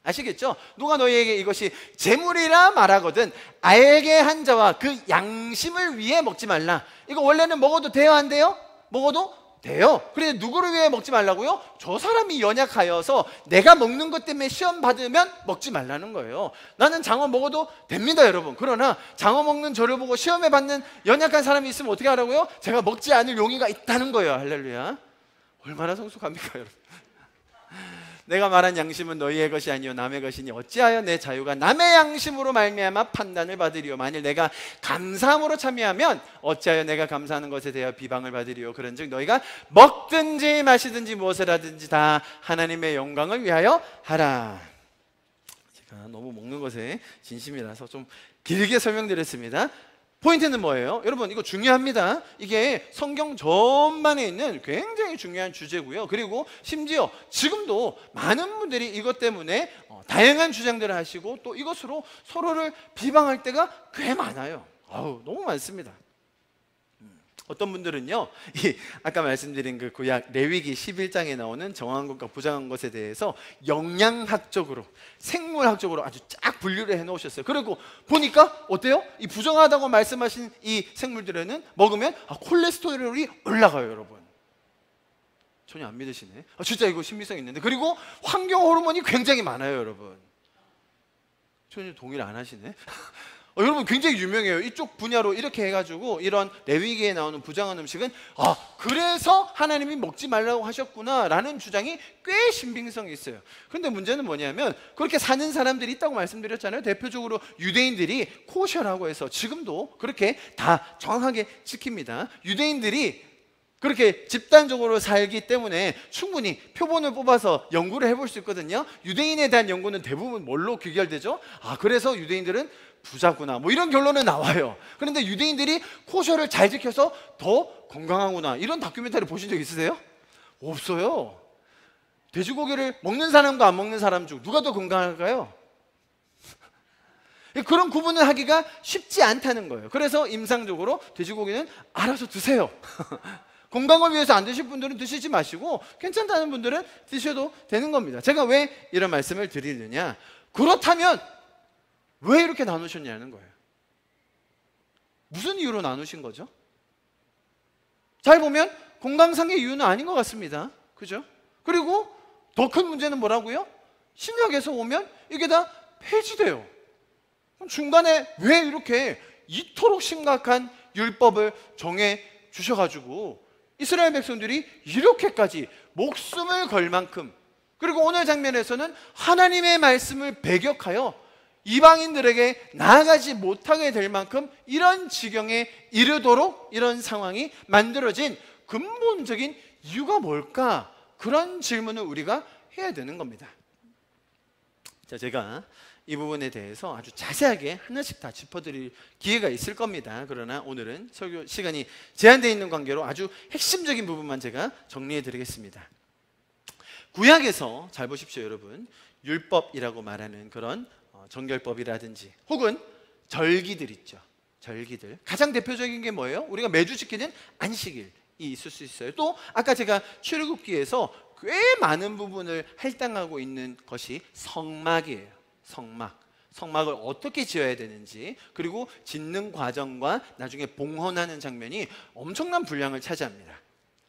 아시겠죠? 누가 너희에게 이것이 재물이라 말하거든 알게 한 자와 그 양심을 위해 먹지 말라. 이거 원래는 먹어도 돼요, 안 돼요? 먹어도 돼요. 그런데 누구를 위해 먹지 말라고요? 저 사람이 연약하여서 내가 먹는 것 때문에 시험 받으면 먹지 말라는 거예요. 나는 장어 먹어도 됩니다, 여러분. 그러나 장어 먹는 저를 보고 시험에 받는 연약한 사람이 있으면 어떻게 하라고요? 제가 먹지 않을 용의가 있다는 거예요. 할렐루야. 얼마나 성숙합니까, 여러분? 내가 말한 양심은 너희의 것이 아니요 남의 것이니 어찌하여 내 자유가 남의 양심으로 말미암아 판단을 받으리요. 만일 내가 감사함으로 참여하면 어찌하여 내가 감사하는 것에 대하여 비방을 받으리요. 그런즉 너희가 먹든지 마시든지 무엇을 하든지 다 하나님의 영광을 위하여 하라. 제가 너무 먹는 것에 진심이라서 좀 길게 설명드렸습니다. 포인트는 뭐예요? 여러분, 이거 중요합니다. 이게 성경 전반에 있는 굉장히 중요한 주제고요. 그리고 심지어 지금도 많은 분들이 이것 때문에 다양한 주장들을 하시고 또 이것으로 서로를 비방할 때가 꽤 많아요. 너무 많습니다. 어떤 분들은요, 아까 말씀드린 그 구약 레위기 11장에 나오는 정한 것과 부정한 것에 대해서 영양학적으로, 생물학적으로 아주 쫙 분류를 해 놓으셨어요. 그리고 보니까 어때요? 이 부정하다고 말씀하신 이 생물들에는 먹으면 콜레스테롤이 올라가요, 여러분. 전혀 안 믿으시네. 진짜 이거 신빙성 있는데. 그리고 환경 호르몬이 굉장히 많아요, 여러분. 전혀 동의를 안 하시네. 여러분, 굉장히 유명해요. 이쪽 분야로 이렇게 해가지고 이런 레위기에 나오는 부정한 음식은 그래서 하나님이 먹지 말라고 하셨구나 라는 주장이 꽤 신빙성이 있어요. 그런데 문제는 뭐냐면 그렇게 사는 사람들이 있다고 말씀드렸잖아요. 대표적으로 유대인들이 코셔라고 해서 지금도 그렇게 다 정확하게 지킵니다. 유대인들이 그렇게 집단적으로 살기 때문에 충분히 표본을 뽑아서 연구를 해볼 수 있거든요. 유대인에 대한 연구는 대부분 뭘로 귀결되죠? 그래서 유대인들은 부자구나, 뭐 이런 결론은 나와요. 그런데 유대인들이 코셔를 잘 지켜서 더 건강하구나, 이런 다큐멘터리 보신 적 있으세요? 없어요. 돼지고기를 먹는 사람과 안 먹는 사람 중 누가 더 건강할까요? 그런 구분을 하기가 쉽지 않다는 거예요. 그래서 임상적으로 돼지고기는 알아서 드세요. 건강을 위해서 안 드실 분들은 드시지 마시고 괜찮다는 분들은 드셔도 되는 겁니다. 제가 왜 이런 말씀을 드리느냐, 그렇다면 왜 이렇게 나누셨냐는 거예요. 무슨 이유로 나누신 거죠? 잘 보면 건강상의 이유는 아닌 것 같습니다. 그죠? 그리고 더 큰 문제는 뭐라고요? 신약에서 오면 이게 다 폐지돼요. 그럼 중간에 왜 이렇게 이토록 심각한 율법을 정해 주셔가지고 이스라엘 백성들이 이렇게까지 목숨을 걸 만큼, 그리고 오늘 장면에서는 하나님의 말씀을 배격하여 이방인들에게 나아가지 못하게 될 만큼 이런 지경에 이르도록 이런 상황이 만들어진 근본적인 이유가 뭘까? 그런 질문을 우리가 해야 되는 겁니다. 자, 제가 이 부분에 대해서 아주 자세하게 하나씩 다 짚어드릴 기회가 있을 겁니다. 그러나 오늘은 설교 시간이 제한되어 있는 관계로 아주 핵심적인 부분만 제가 정리해 드리겠습니다. 구약에서 잘 보십시오, 여러분. 율법이라고 말하는 그런 정결법이라든지 혹은 절기들 있죠. 절기들. 가장 대표적인 게 뭐예요? 우리가 매주 지키는 안식일이 있을 수 있어요. 또 아까 제가 출애굽기에서 꽤 많은 부분을 할당하고 있는 것이 성막이에요. 성막을 어떻게 지어야 되는지, 그리고 짓는 과정과 나중에 봉헌하는 장면이 엄청난 분량을 차지합니다.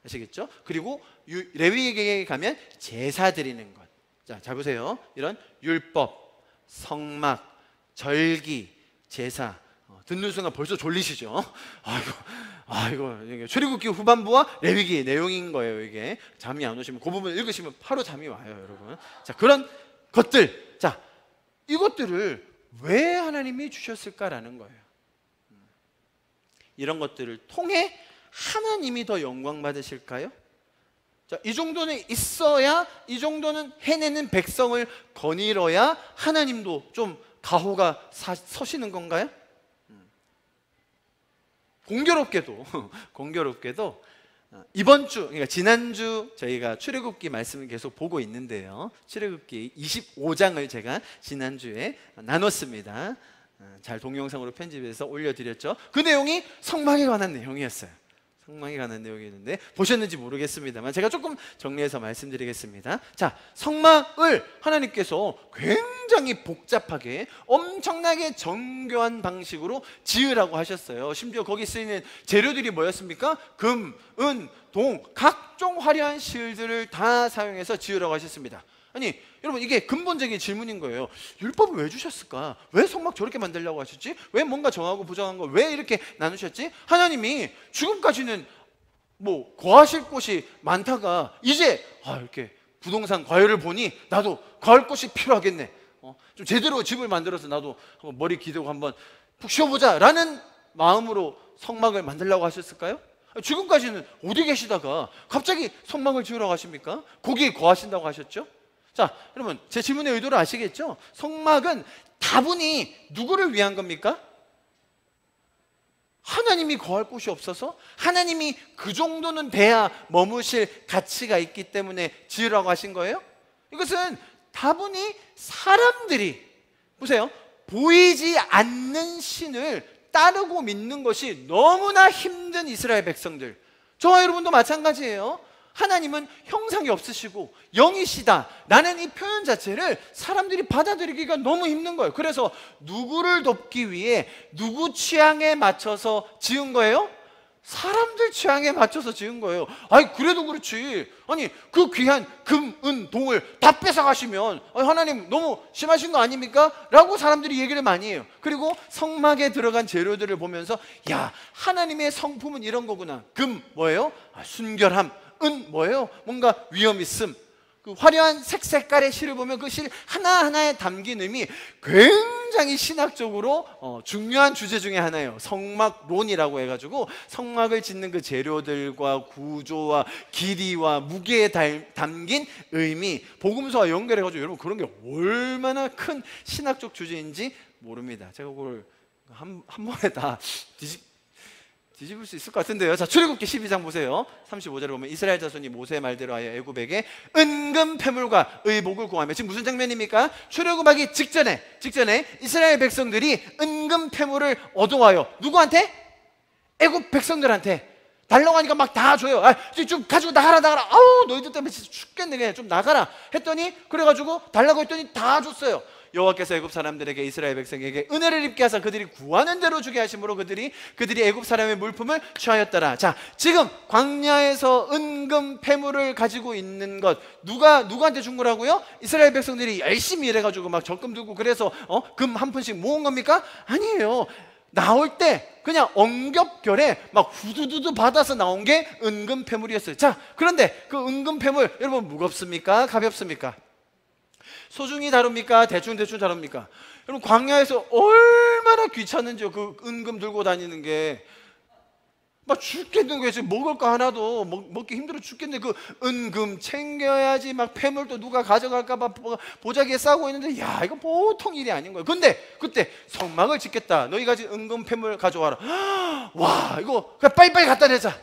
아시겠죠? 그리고 레위기에 가면 제사 드리는 것. 자, 잘 보세요. 이런 율법, 성막, 절기, 제사. 듣는 순간 벌써 졸리시죠? 아이고, 출애굽기 후반부와 레위기 내용인 거예요. 이게 잠이 안 오시면 그 부분 읽으시면 바로 잠이 와요, 여러분. 자, 그런 것들, 자, 이것들을 왜 하나님이 주셨을까라는 거예요. 이런 것들을 통해 하나님이 더 영광 받으실까요? 자, 이 정도는 있어야, 이 정도는 해내는 백성을 거닐어야 하나님도 좀 가호가 서시는 건가요? 공교롭게도 이번 주, 그러니까 지난주 저희가 출애굽기 말씀을 계속 보고 있는데요. 출애굽기 25장을 제가 지난주에 나눴습니다. 잘 동영상으로 편집해서 올려드렸죠. 그 내용이 성막에 관한 내용이었어요. 성막에 관한 내용이었는데 보셨는지 모르겠습니다만 제가 조금 정리해서 말씀드리겠습니다. 자, 성막을 하나님께서 굉장히 복잡하게 엄청나게 정교한 방식으로 지으라고 하셨어요. 심지어 거기 쓰이는 재료들이 뭐였습니까? 금, 은, 동, 각종 화려한 실들을 다 사용해서 지으라고 하셨습니다. 아니, 여러분, 이게 근본적인 질문인 거예요. 율법을 왜 주셨을까? 왜 성막 저렇게 만들려고 하셨지? 왜 뭔가 정하고 부정한 걸 왜 이렇게 나누셨지? 하나님이 지금까지는 뭐 거하실 곳이 많다가 이제 이렇게 부동산 과열을 보니 나도 거할 곳이 필요하겠네. 좀 제대로 집을 만들어서 나도 한번 머리 기대고 한번 푹 쉬어보자 라는 마음으로 성막을 만들려고 하셨을까요? 지금까지는 어디 계시다가 갑자기 성막을 지으러 가십니까? 거기에 거하신다고 하셨죠? 자, 여러분, 제 질문의 의도를 아시겠죠? 성막은 다분히 누구를 위한 겁니까? 하나님이 거할 곳이 없어서 하나님이 그 정도는 돼야 머무실 가치가 있기 때문에 지으라고 하신 거예요? 이것은 다분히 사람들이, 보세요, 보이지 않는 신을 따르고 믿는 것이 너무나 힘든 이스라엘 백성들, 저와 여러분도 마찬가지예요. 하나님은 형상이 없으시고 영이시다 라는 이 표현 자체를 사람들이 받아들이기가 너무 힘든 거예요. 그래서 누구를 돕기 위해 누구 취향에 맞춰서 지은 거예요? 사람들 취향에 맞춰서 지은 거예요. 아니, 그래도 그렇지. 아니, 그 귀한 금, 은, 동을 다 뺏어가시면 하나님 너무 심하신 거 아닙니까? 라고 사람들이 얘기를 많이 해요. 그리고 성막에 들어간 재료들을 보면서 야, 하나님의 성품은 이런 거구나. 금 뭐예요? 순결함. 은 뭐예요? 뭔가 위험 있음. 그 화려한 색깔의 실을 보면 그 실 하나하나에 담긴 의미 굉장히 신학적으로 중요한 주제 중에 하나예요. 성막론이라고 해가지고 성막을 짓는 그 재료들과 구조와 길이와 무게에 담긴 의미, 복음서와 연결해가지고 여러분 그런 게 얼마나 큰 신학적 주제인지 모릅니다. 제가 그걸 한 번에 다 뒤집을 수 있을 것 같은데요. 자, 출애굽기 12장 보세요. 35절에 보면 이스라엘 자손이 모세의 말대로 하여 애굽에게 은금 패물과 의복을 구하며, 지금 무슨 장면입니까? 출애굽하기 직전에 이스라엘 백성들이 은금 패물을 얻어와요. 누구한테? 애굽 백성들한테 달라고 하니까 막 다 줘요. 좀 가지고 나가라. 아우, 너희들 때문에 진짜 죽겠네. 그냥 좀 나가라 했더니, 그래가지고 달라고 했더니 다 줬어요. 여호와께서 애굽 사람들에게 이스라엘 백성에게 은혜를 입게 하사 그들이 구하는 대로 주게 하심으로 그들이 애굽 사람의 물품을 취하였더라. 자, 지금 광야에서 은금 패물을 가지고 있는 것 누구한테 준 거라고요? 이스라엘 백성들이 열심히 일해가지고 막 적금 들고 그래서 금 한 푼씩 모은 겁니까? 아니에요. 나올 때 그냥 엉겹결에 막 후두두두 받아서 나온 게 은금 패물이었어요. 자, 그런데 그 은금 패물 여러분 무겁습니까? 가볍습니까? 소중히 다룹니까? 대충 다룹니까? 여러분 광야에서 얼마나 귀찮은지요. 그 은금 들고 다니는 게 막 죽겠는 거예요. 지금 먹을 거 하나도 먹기 힘들어 죽겠는데 그 은금 챙겨야지. 막 폐물도 누가 가져갈까 봐 보자기에 싸고 있는데, 야, 이거 보통 일이 아닌 거예요. 근데 그때 성막을 짓겠다, 너희 가진 은금 폐물 가져와라. 와, 이거 그냥 빨리빨리 갖다 내자.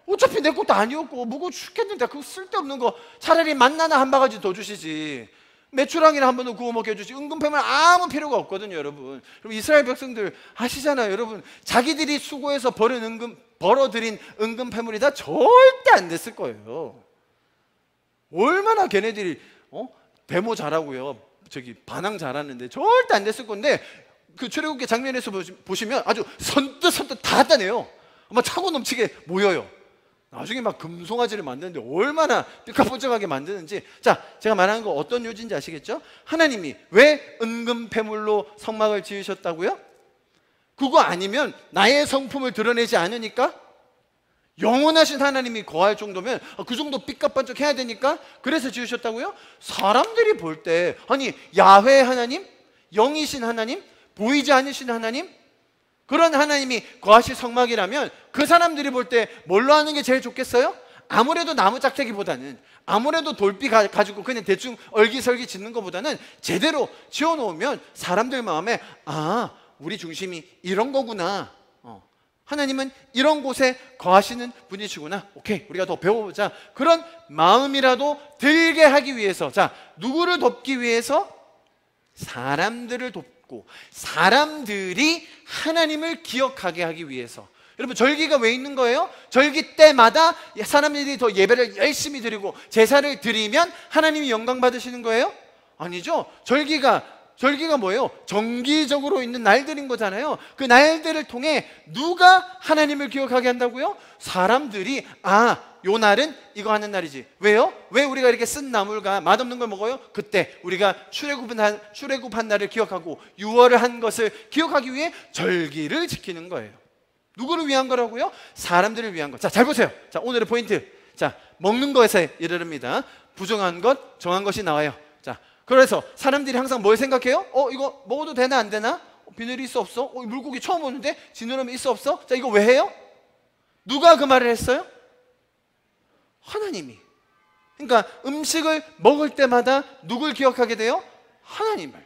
어차피 내 것도 아니었고 무거워 죽겠는데 그거 쓸데없는 거 차라리 만나나 한 바가지 더 주시지. 메추라기나 한 번 더 구워 먹게 해주지. 은금패면 아무 필요가 없거든요, 여러분. 여러분 이스라엘 백성들 아시잖아요, 여러분. 자기들이 수고해서 벌어들인 은금패물이다 절대 안 됐을 거예요. 얼마나 걔네들이 데모 잘하고요, 저기 반항 잘하는데 절대 안 됐을 건데, 그 출애굽기 장면에서 보시면 아주 선뜻 다 갖다 내요. 아마 차고 넘치게 모여요. 나중에 막 금송아지를 만드는데 얼마나 삐까뻔쩍하게 만드는지. 자, 제가 말하는 거 어떤 요지인지 아시겠죠? 하나님이 왜 은금패물로 성막을 지으셨다고요? 그거 아니면 나의 성품을 드러내지 않으니까? 영원하신 하나님이 거할 정도면 그 정도 삐까뻔쩍 해야 되니까 그래서 지으셨다고요? 사람들이 볼 때, 아니 야훼 하나님? 영이신 하나님? 보이지 않으신 하나님? 그런 하나님이 거하실 성막이라면 그 사람들이 볼 때 뭘로 하는 게 제일 좋겠어요? 아무래도 나무 짝대기보다는, 아무래도 돌비 가지고 그냥 대충 얼기설기 짓는 것보다는 제대로 지어놓으면 사람들 마음에, 아, 우리 중심이 이런 거구나, 하나님은 이런 곳에 거하시는 분이시구나, 오케이, 우리가 더 배워보자, 그런 마음이라도 들게 하기 위해서. 자, 누구를 돕기 위해서? 사람들을 돕고 사람들이 하나님을 기억하게 하기 위해서. 여러분 절기가 왜 있는 거예요? 절기 때마다 사람들이 더 예배를 열심히 드리고 제사를 드리면 하나님이 영광 받으시는 거예요? 아니죠. 절기가 뭐예요? 정기적으로 있는 날들인 거잖아요. 그 날들을 통해 누가 하나님을 기억하게 한다고요? 사람들이, 아, 요 날은 이거 하는 날이지. 왜요? 왜 우리가 이렇게 쓴 나물과 맛없는 걸 먹어요? 그때 우리가 출애굽한 날을 기억하고 유월을 한 것을 기억하기 위해 절기를 지키는 거예요. 누구를 위한 거라고요? 사람들을 위한 거. 자, 잘 보세요. 자, 오늘의 포인트. 자, 먹는 것에 이르릅니다. 부정한 것, 정한 것이 나와요. 자, 그래서 사람들이 항상 뭘 생각해요? 이거 먹어도 되나 안 되나? 비늘이 있어 없어? 물고기 처음 보는데 지느러미 있어 없어? 자, 이거 왜 해요? 누가 그 말을 했어요? 하나님이. 그러니까 음식을 먹을 때마다 누굴 기억하게 돼요? 하나님을.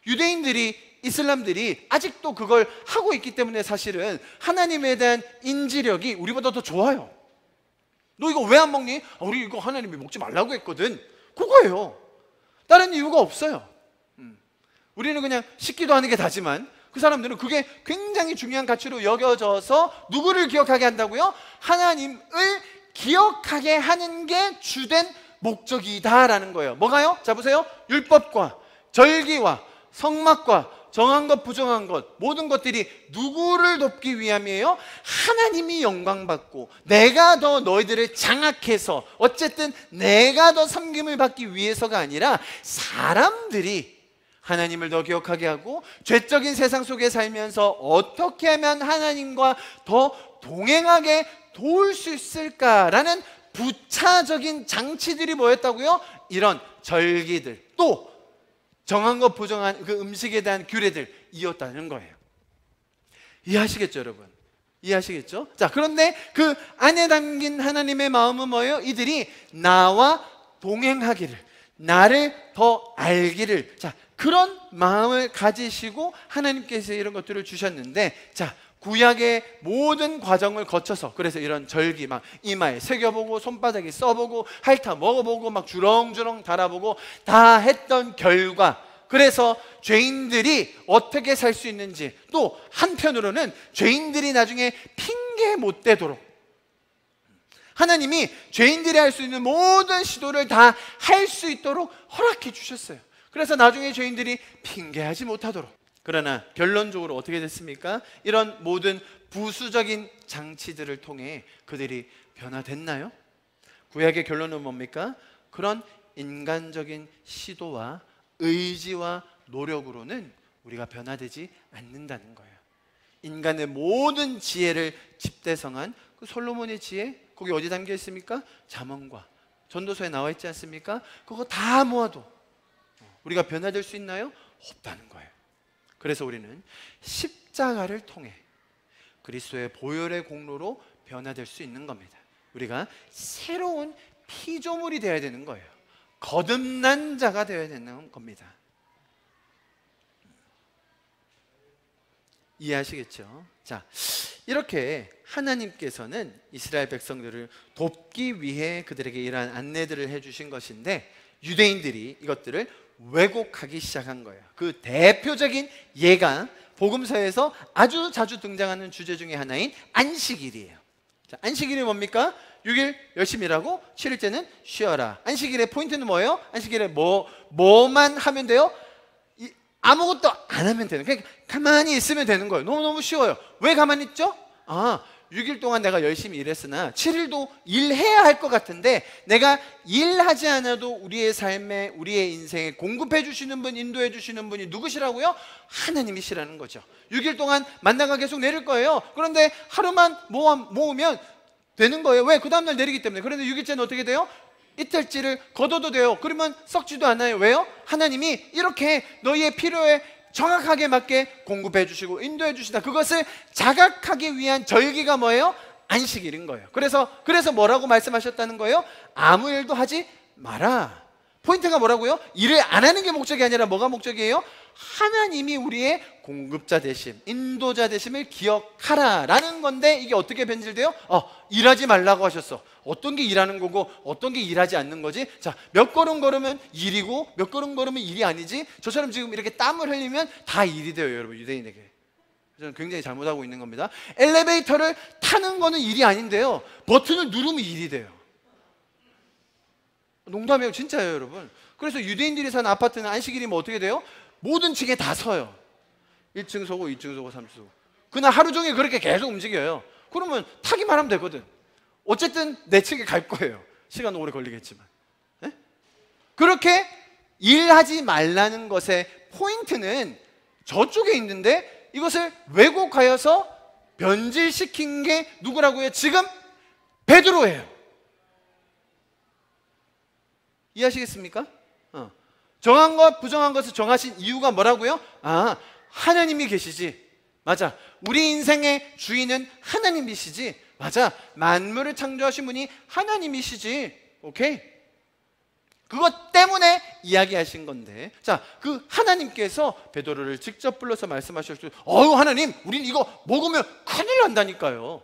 유대인들이, 이슬람들이 아직도 그걸 하고 있기 때문에 사실은 하나님에 대한 인지력이 우리보다 더 좋아요. 너 이거 왜 안 먹니? 우리 이거 하나님이 먹지 말라고 했거든. 그거예요. 다른 이유가 없어요. 우리는 그냥 식기도 하는 게 다지만 그 사람들은 그게 굉장히 중요한 가치로 여겨져서 누구를 기억하게 한다고요? 하나님을 기억하게 하는 게 주된 목적이다라는 거예요. 뭐가요? 자, 보세요. 율법과 절기와 성막과 정한 것, 부정한 것, 모든 것들이 누구를 돕기 위함이에요? 하나님이 영광받고 내가 더 너희들을 장악해서, 어쨌든 내가 더 섬김을 받기 위해서가 아니라 사람들이 하나님을 더 기억하게 하고 죄적인 세상 속에 살면서 어떻게 하면 하나님과 더 동행하게 도울 수 있을까라는 부차적인 장치들이 뭐였다고요? 이런 절기들, 또 정한 것 부정한 그 음식에 대한 규례들이었다는 거예요. 이해하시겠죠, 여러분? 이해하시겠죠? 자, 그런데 그 안에 담긴 하나님의 마음은 뭐예요? 이들이 나와 동행하기를, 나를 더 알기를, 자, 그런 마음을 가지시고 하나님께서 이런 것들을 주셨는데, 자, 구약의 모든 과정을 거쳐서, 그래서 이런 절기 막 이마에 새겨보고 손바닥에 써보고 핥아 먹어보고 막 주렁주렁 달아보고 다 했던 결과, 그래서 죄인들이 어떻게 살 수 있는지, 또 한편으로는 죄인들이 나중에 핑계 못 대도록 하나님이 죄인들이 할 수 있는 모든 시도를 다 할 수 있도록 허락해 주셨어요. 그래서 나중에 죄인들이 핑계하지 못하도록. 그러나 결론적으로 어떻게 됐습니까? 이런 모든 부수적인 장치들을 통해 그들이 변화됐나요? 구약의 결론은 뭡니까? 그런 인간적인 시도와 의지와 노력으로는 우리가 변화되지 않는다는 거예요. 인간의 모든 지혜를 집대성한 그 솔로몬의 지혜, 거기 어디 담겨 있습니까? 잠언과 전도서에 나와 있지 않습니까? 그거 다 모아도 우리가 변화될 수 있나요? 없다는 거예요. 그래서 우리는 십자가를 통해 그리스도의 보혈의 공로로 변화될 수 있는 겁니다. 우리가 새로운 피조물이 되어야 되는 거예요. 거듭난 자가 되어야 되는 겁니다. 이해하시겠죠? 자, 이렇게 하나님께서는 이스라엘 백성들을 돕기 위해 그들에게 이러한 안내들을 해주신 것인데, 유대인들이 이것들을 왜곡하기 시작한 거예요. 그 대표적인 예가 복음서에서 아주 자주 등장하는 주제 중에 하나인 안식일이에요. 자, 안식일이 뭡니까? 6일 열심히 일하고 7일째는 쉬어라. 안식일의 포인트는 뭐예요? 안식일에 뭐만 하면 돼요? 아무것도 안 하면 되는, 그러니까 가만히 있으면 되는 거예요. 너무너무 쉬워요. 왜 가만히 있죠? 6일 동안 내가 열심히 일했으나 7일도 일해야 할 것 같은데, 내가 일하지 않아도 우리의 삶에, 우리의 인생에 공급해 주시는 분, 인도해 주시는 분이 누구시라고요? 하나님이시라는 거죠. 6일 동안 만나가 계속 내릴 거예요. 그런데 하루만 모으면 되는 거예요. 왜? 그 다음날 내리기 때문에. 그런데 6일째는 어떻게 돼요? 이틀째를 거둬도 돼요. 그러면 썩지도 않아요. 왜요? 하나님이 이렇게 너희의 필요에 정확하게 맞게 공급해 주시고 인도해 주시다. 그것을 자각하기 위한 절기가 뭐예요? 안식일인 거예요. 그래서 뭐라고 말씀하셨다는 거예요? 아무 일도 하지 마라. 포인트가 뭐라고요? 일을 안 하는 게 목적이 아니라 뭐가 목적이에요? 하나님이 우리의 공급자 되심, 인도자 되심을 기억하라 라는 건데, 이게 어떻게 변질돼요? 일하지 말라고 하셨어. 어떤 게 일하는 거고 어떤 게 일하지 않는 거지? 자, 몇 걸음 걸으면 일이고 몇 걸음 걸으면 일이 아니지? 저처럼 지금 이렇게 땀을 흘리면 다 일이 돼요, 여러분. 유대인에게 저는 굉장히 잘못하고 있는 겁니다. 엘리베이터를 타는 거는 일이 아닌데요, 버튼을 누르면 일이 돼요. 농담이에요, 진짜예요, 여러분. 그래서 유대인들이 사는 아파트는 안식일이면 어떻게 돼요? 모든 층에 다 서요. 1층 서고 2층 서고 3층 서고. 그날 하루 종일 그렇게 계속 움직여요. 그러면 타기만 하면 되거든. 어쨌든 내 층에 갈 거예요. 시간 오래 걸리겠지만. 네? 그렇게 일하지 말라는 것의 포인트는 저쪽에 있는데, 이것을 왜곡하여서 변질시킨 게 누구라고요? 지금 베드로예요. 이해하시겠습니까? 정한 것, 부정한 것을 정하신 이유가 뭐라고요? 하나님이 계시지. 맞아. 우리 인생의 주인은 하나님이시지. 맞아. 만물을 창조하신 분이 하나님이시지. 오케이? 그것 때문에 이야기하신 건데, 자, 그 하나님께서 베드로를 직접 불러서 말씀하셨죠. 하나님, 우린 이거 먹으면 큰일 난다니까요.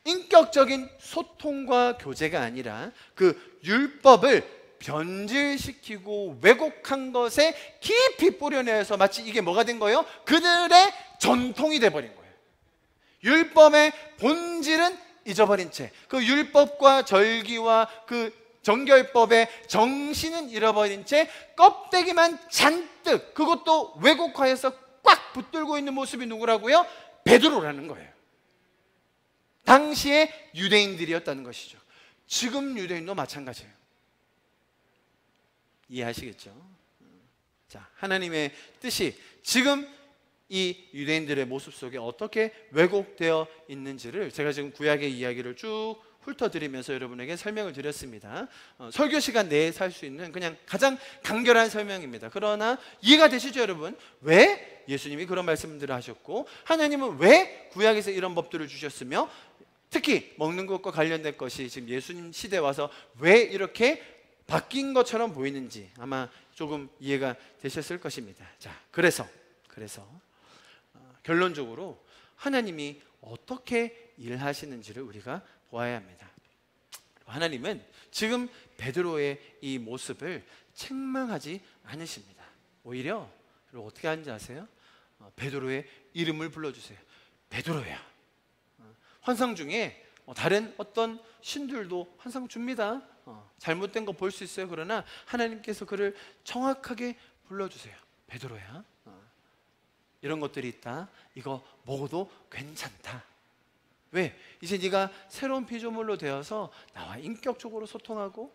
인격적인 소통과 교제가 아니라 그 율법을 변질시키고 왜곡한 것에 깊이 뿌려내서 마치 이게 뭐가 된 거예요? 그들의 전통이 돼버린 거예요. 율법의 본질은 잊어버린 채, 그 율법과 절기와 그 정결법의 정신은 잃어버린 채 껍데기만 잔뜩, 그것도 왜곡하여서 꽉 붙들고 있는 모습이 누구라고요? 베드로라는 거예요. 당시의 유대인들이었다는 것이죠. 지금 유대인도 마찬가지예요. 이해하시겠죠? 자, 하나님의 뜻이 지금 이 유대인들의 모습 속에 어떻게 왜곡되어 있는지를 제가 지금 구약의 이야기를 쭉 훑어드리면서 여러분에게 설명을 드렸습니다. 설교 시간 내에 살 수 있는 그냥 가장 간결한 설명입니다. 그러나 이해가 되시죠, 여러분? 왜 예수님이 그런 말씀들을 하셨고, 하나님은 왜 구약에서 이런 법들을 주셨으며, 특히 먹는 것과 관련된 것이 지금 예수님 시대에 와서 왜 이렇게 바뀐 것처럼 보이는지 아마 조금 이해가 되셨을 것입니다. 자, 그래서 결론적으로 하나님이 어떻게 일하시는지를 우리가 보아야 합니다. 하나님은 지금 베드로의 이 모습을 책망하지 않으십니다. 오히려 어떻게 하는지 아세요? 베드로의 이름을 불러주세요. 베드로야. 환상 중에 다른 어떤 신들도 환상 줍니다. 잘못된 거 볼 수 있어요. 그러나 하나님께서 그를 정확하게 불러주세요. 베드로야, 이런 것들이 있다. 이거 먹어도 괜찮다. 왜? 이제 네가 새로운 피조물로 되어서 나와 인격적으로 소통하고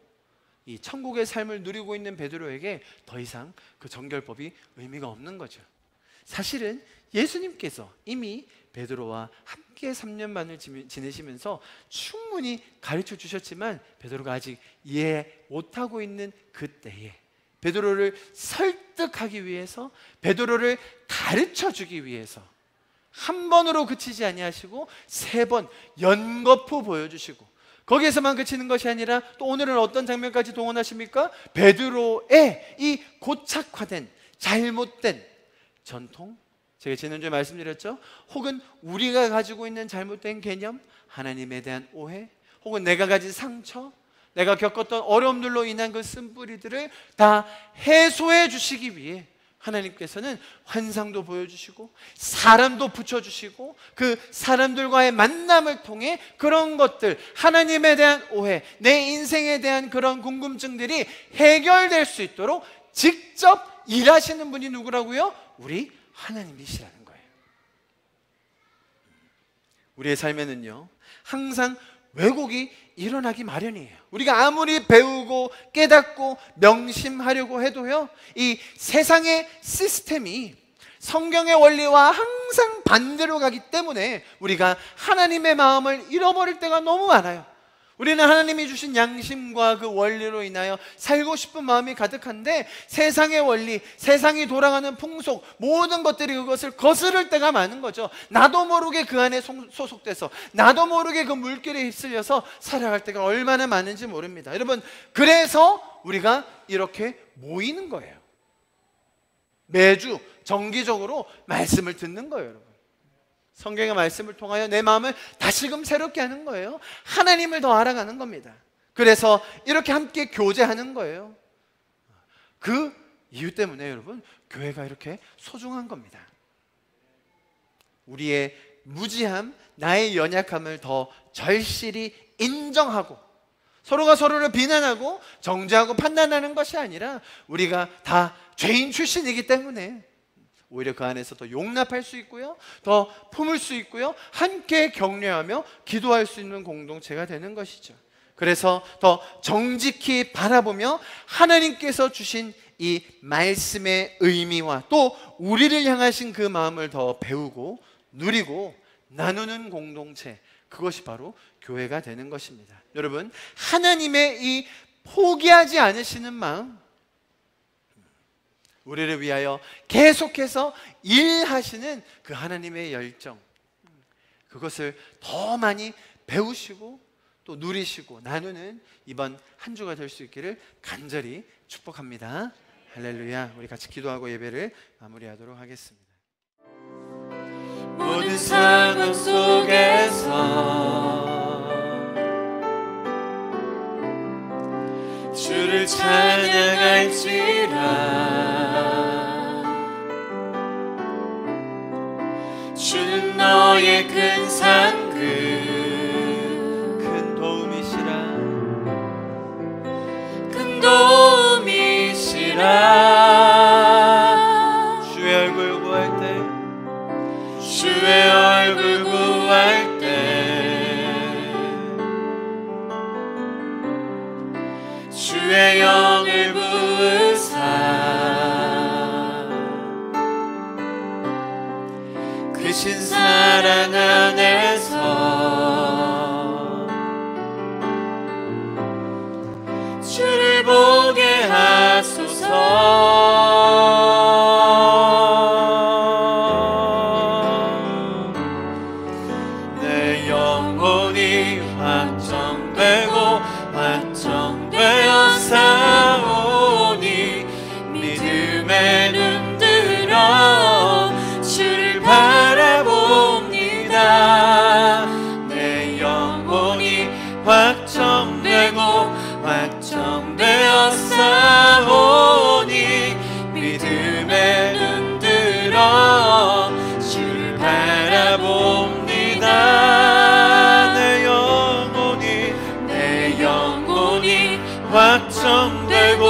이 천국의 삶을 누리고 있는 베드로에게 더 이상 그 정결법이 의미가 없는 거죠. 사실은 예수님께서 이미 베드로와 함께 3년만을 지내시면서 충분히 가르쳐 주셨지만, 베드로가 아직 이해 못하고 있는 그때에 베드로를 설득하기 위해서, 베드로를 가르쳐주기 위해서 한 번으로 그치지 아니하시고 3번 연거푸 보여주시고, 거기에서만 그치는 것이 아니라 또 오늘은 어떤 장면까지 동원하십니까? 베드로의 이 고착화된 잘못된 전통, 제가 지난주에 말씀드렸죠? 혹은 우리가 가지고 있는 잘못된 개념, 하나님에 대한 오해, 혹은 내가 가진 상처, 내가 겪었던 어려움들로 인한 그 쓴뿌리들을 다 해소해 주시기 위해 하나님께서는 환상도 보여주시고 사람도 붙여주시고, 그 사람들과의 만남을 통해 그런 것들, 하나님에 대한 오해, 내 인생에 대한 그런 궁금증들이 해결될 수 있도록 직접 일하시는 분이 누구라고요? 우리 하나님이시라는 거예요. 우리의 삶에는요, 항상 왜곡이 일어나기 마련이에요. 우리가 아무리 배우고 깨닫고 명심하려고 해도요, 이 세상의 시스템이 성경의 원리와 항상 반대로 가기 때문에 우리가 하나님의 마음을 잃어버릴 때가 너무 많아요. 우리는 하나님이 주신 양심과 그 원리로 인하여 살고 싶은 마음이 가득한데, 세상의 원리, 세상이 돌아가는 풍속, 모든 것들이 그것을 거스를 때가 많은 거죠. 나도 모르게 그 안에 소속돼서, 나도 모르게 그 물길에 휩쓸려서 살아갈 때가 얼마나 많은지 모릅니다. 여러분, 그래서 우리가 이렇게 모이는 거예요. 매주 정기적으로 말씀을 듣는 거예요, 여러분. 성경의 말씀을 통하여 내 마음을 다시금 새롭게 하는 거예요. 하나님을 더 알아가는 겁니다. 그래서 이렇게 함께 교제하는 거예요. 그 이유 때문에 여러분, 교회가 이렇게 소중한 겁니다. 우리의 무지함, 나의 연약함을 더 절실히 인정하고, 서로가 서로를 비난하고 정죄하고 판단하는 것이 아니라, 우리가 다 죄인 출신이기 때문에 오히려 그 안에서 더 용납할 수 있고요, 더 품을 수 있고요, 함께 격려하며 기도할 수 있는 공동체가 되는 것이죠. 그래서 더 정직히 바라보며 하나님께서 주신 이 말씀의 의미와 또 우리를 향하신 그 마음을 더 배우고 누리고 나누는 공동체, 그것이 바로 교회가 되는 것입니다. 여러분, 하나님의 이 포기하지 않으시는 마음, 우리를 위하여 계속해서 일하시는 그 하나님의 열정, 그것을 더 많이 배우시고 또 누리시고 나누는 이번 한 주가 될 수 있기를 간절히 축복합니다. 할렐루야. 우리 같이 기도하고 예배를 마무리하도록 하겠습니다. 모든 상황 속에서 주를 찬양할지라. 주는 너의 큰 상급, 큰 도움이시라. 큰 도움이시라. 주의 얼굴 구할 때, 주의 얼굴 구할 때, 주의 영을 부으사 크신 사랑 안에서 주를 보게 하소서. 내 영혼이 확정되고 확정되어 사오니 믿음의 눈 들어 주를 바라봅니다. 내 영혼이 확정되고 확정되어 사오니 믿음의 눈 들어 주를 바라봅니다. 내 영혼이 확정되고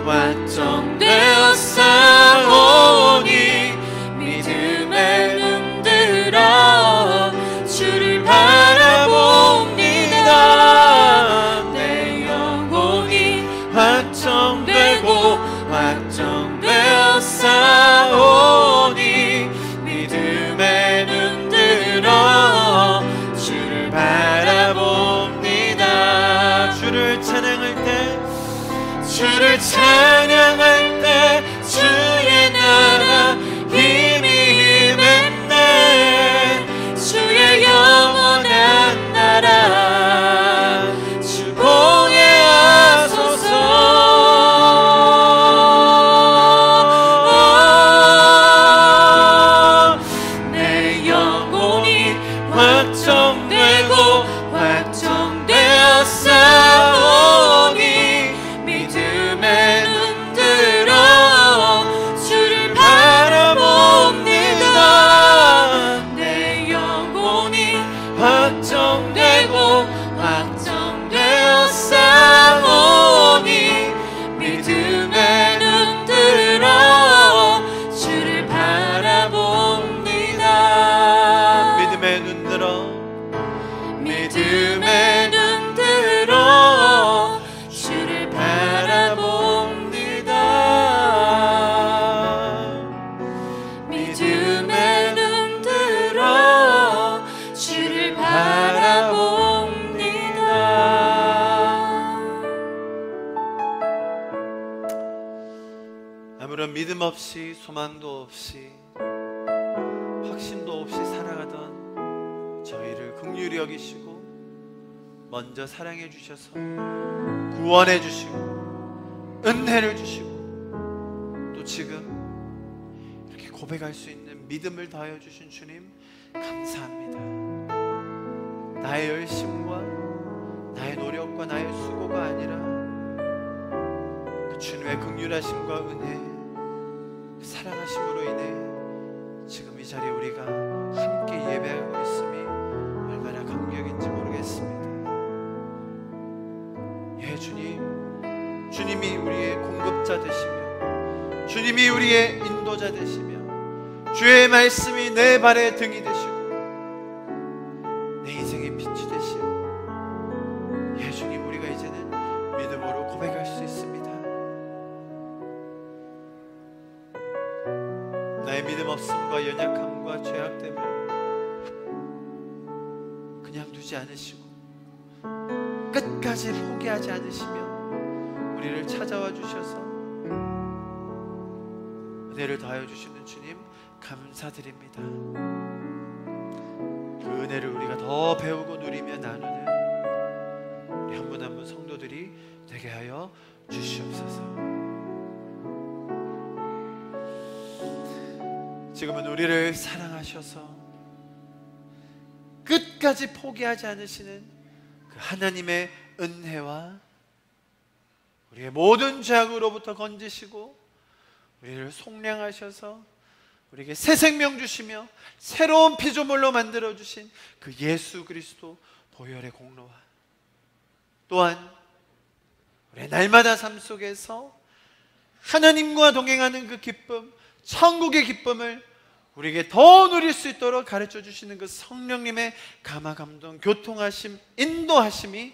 확정되어 사오니 믿음의 눈 들어 주를 바라봅니다. 내 영혼이 확정되고 확정되어 사오니 믿음의 눈 들어 주를 바라봅니다. 주를 찬양할 확정되어 싸우니 믿음의 눈 들어 주를 바라봅니다. 믿음의 눈 들어 믿음의 눈 들어 주를 바라봅니다. 믿음의 눈 들어 주를 바라봅니다. 아무런 믿음 없이 소망도 없이 확신도 없이 살아가던 저희를 긍휼히 여기시고 먼저 사랑해 주셔서 구원해 주시고 은혜를 주시고 또 지금 이렇게 고백할 수 있는 믿음을 더하여 주신 주님 감사합니다. 나의 열심과 나의 노력과 나의 수고가 아니라 그 주님의 긍휼하심과 은혜, 그 사랑하심으로 인해 지금 이 자리에 우리가 함께 예배하고 있음이 얼마나 감격인지 모르겠습니다. 예, 주님, 주님이 우리의 공급자 되시며 주님이 우리의 인도자 되시며 주의 말씀이 내 발의 등이 되시고 내 인생의 빛이 되시오. 예, 주님, 우리가 이제는 믿음으로 고백할 수 있습니다. 나의 믿음 없음과 연약함과 죄악됨을 그냥 두지 않으시고 끝까지 포기하지 않으시며 우리를 찾아와 주셔서 은혜를 더하여 주시는 주님 감사드립니다. 그 은혜를 우리가 더 배우고 누리며 나누는 우리 한 분 한 분 성도들이 되게 하여 주시옵소서. 지금은 우리를 사랑하셔서 끝까지 포기하지 않으시는 그 하나님의 은혜와 우리의 모든 죄악으로부터 건지시고 우리를 속량하셔서 우리에게 새 생명 주시며 새로운 피조물로 만들어 주신 그 예수 그리스도 보혈의 공로와 또한 우리의 날마다 삶 속에서 하나님과 동행하는 그 기쁨, 천국의 기쁨을 우리에게 더 누릴 수 있도록 가르쳐 주시는 그 성령님의 감화, 감동, 교통하심, 인도하심이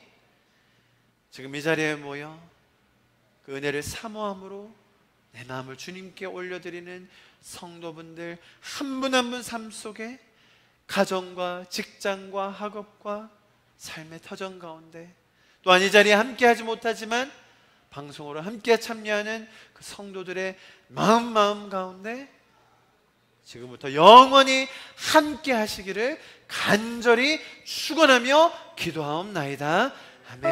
지금 이 자리에 모여 그 은혜를 사모함으로 내 마음을 주님께 올려드리는 성도분들 한 분 한 분 삶 속에 가정과 직장과 학업과 삶의 터전 가운데 또한 이 자리에 함께하지 못하지만 방송으로 함께 참여하는 그 성도들의 마음 가운데 지금부터 영원히 함께 하시기를 간절히 축원하며 기도하옵나이다. 아멘.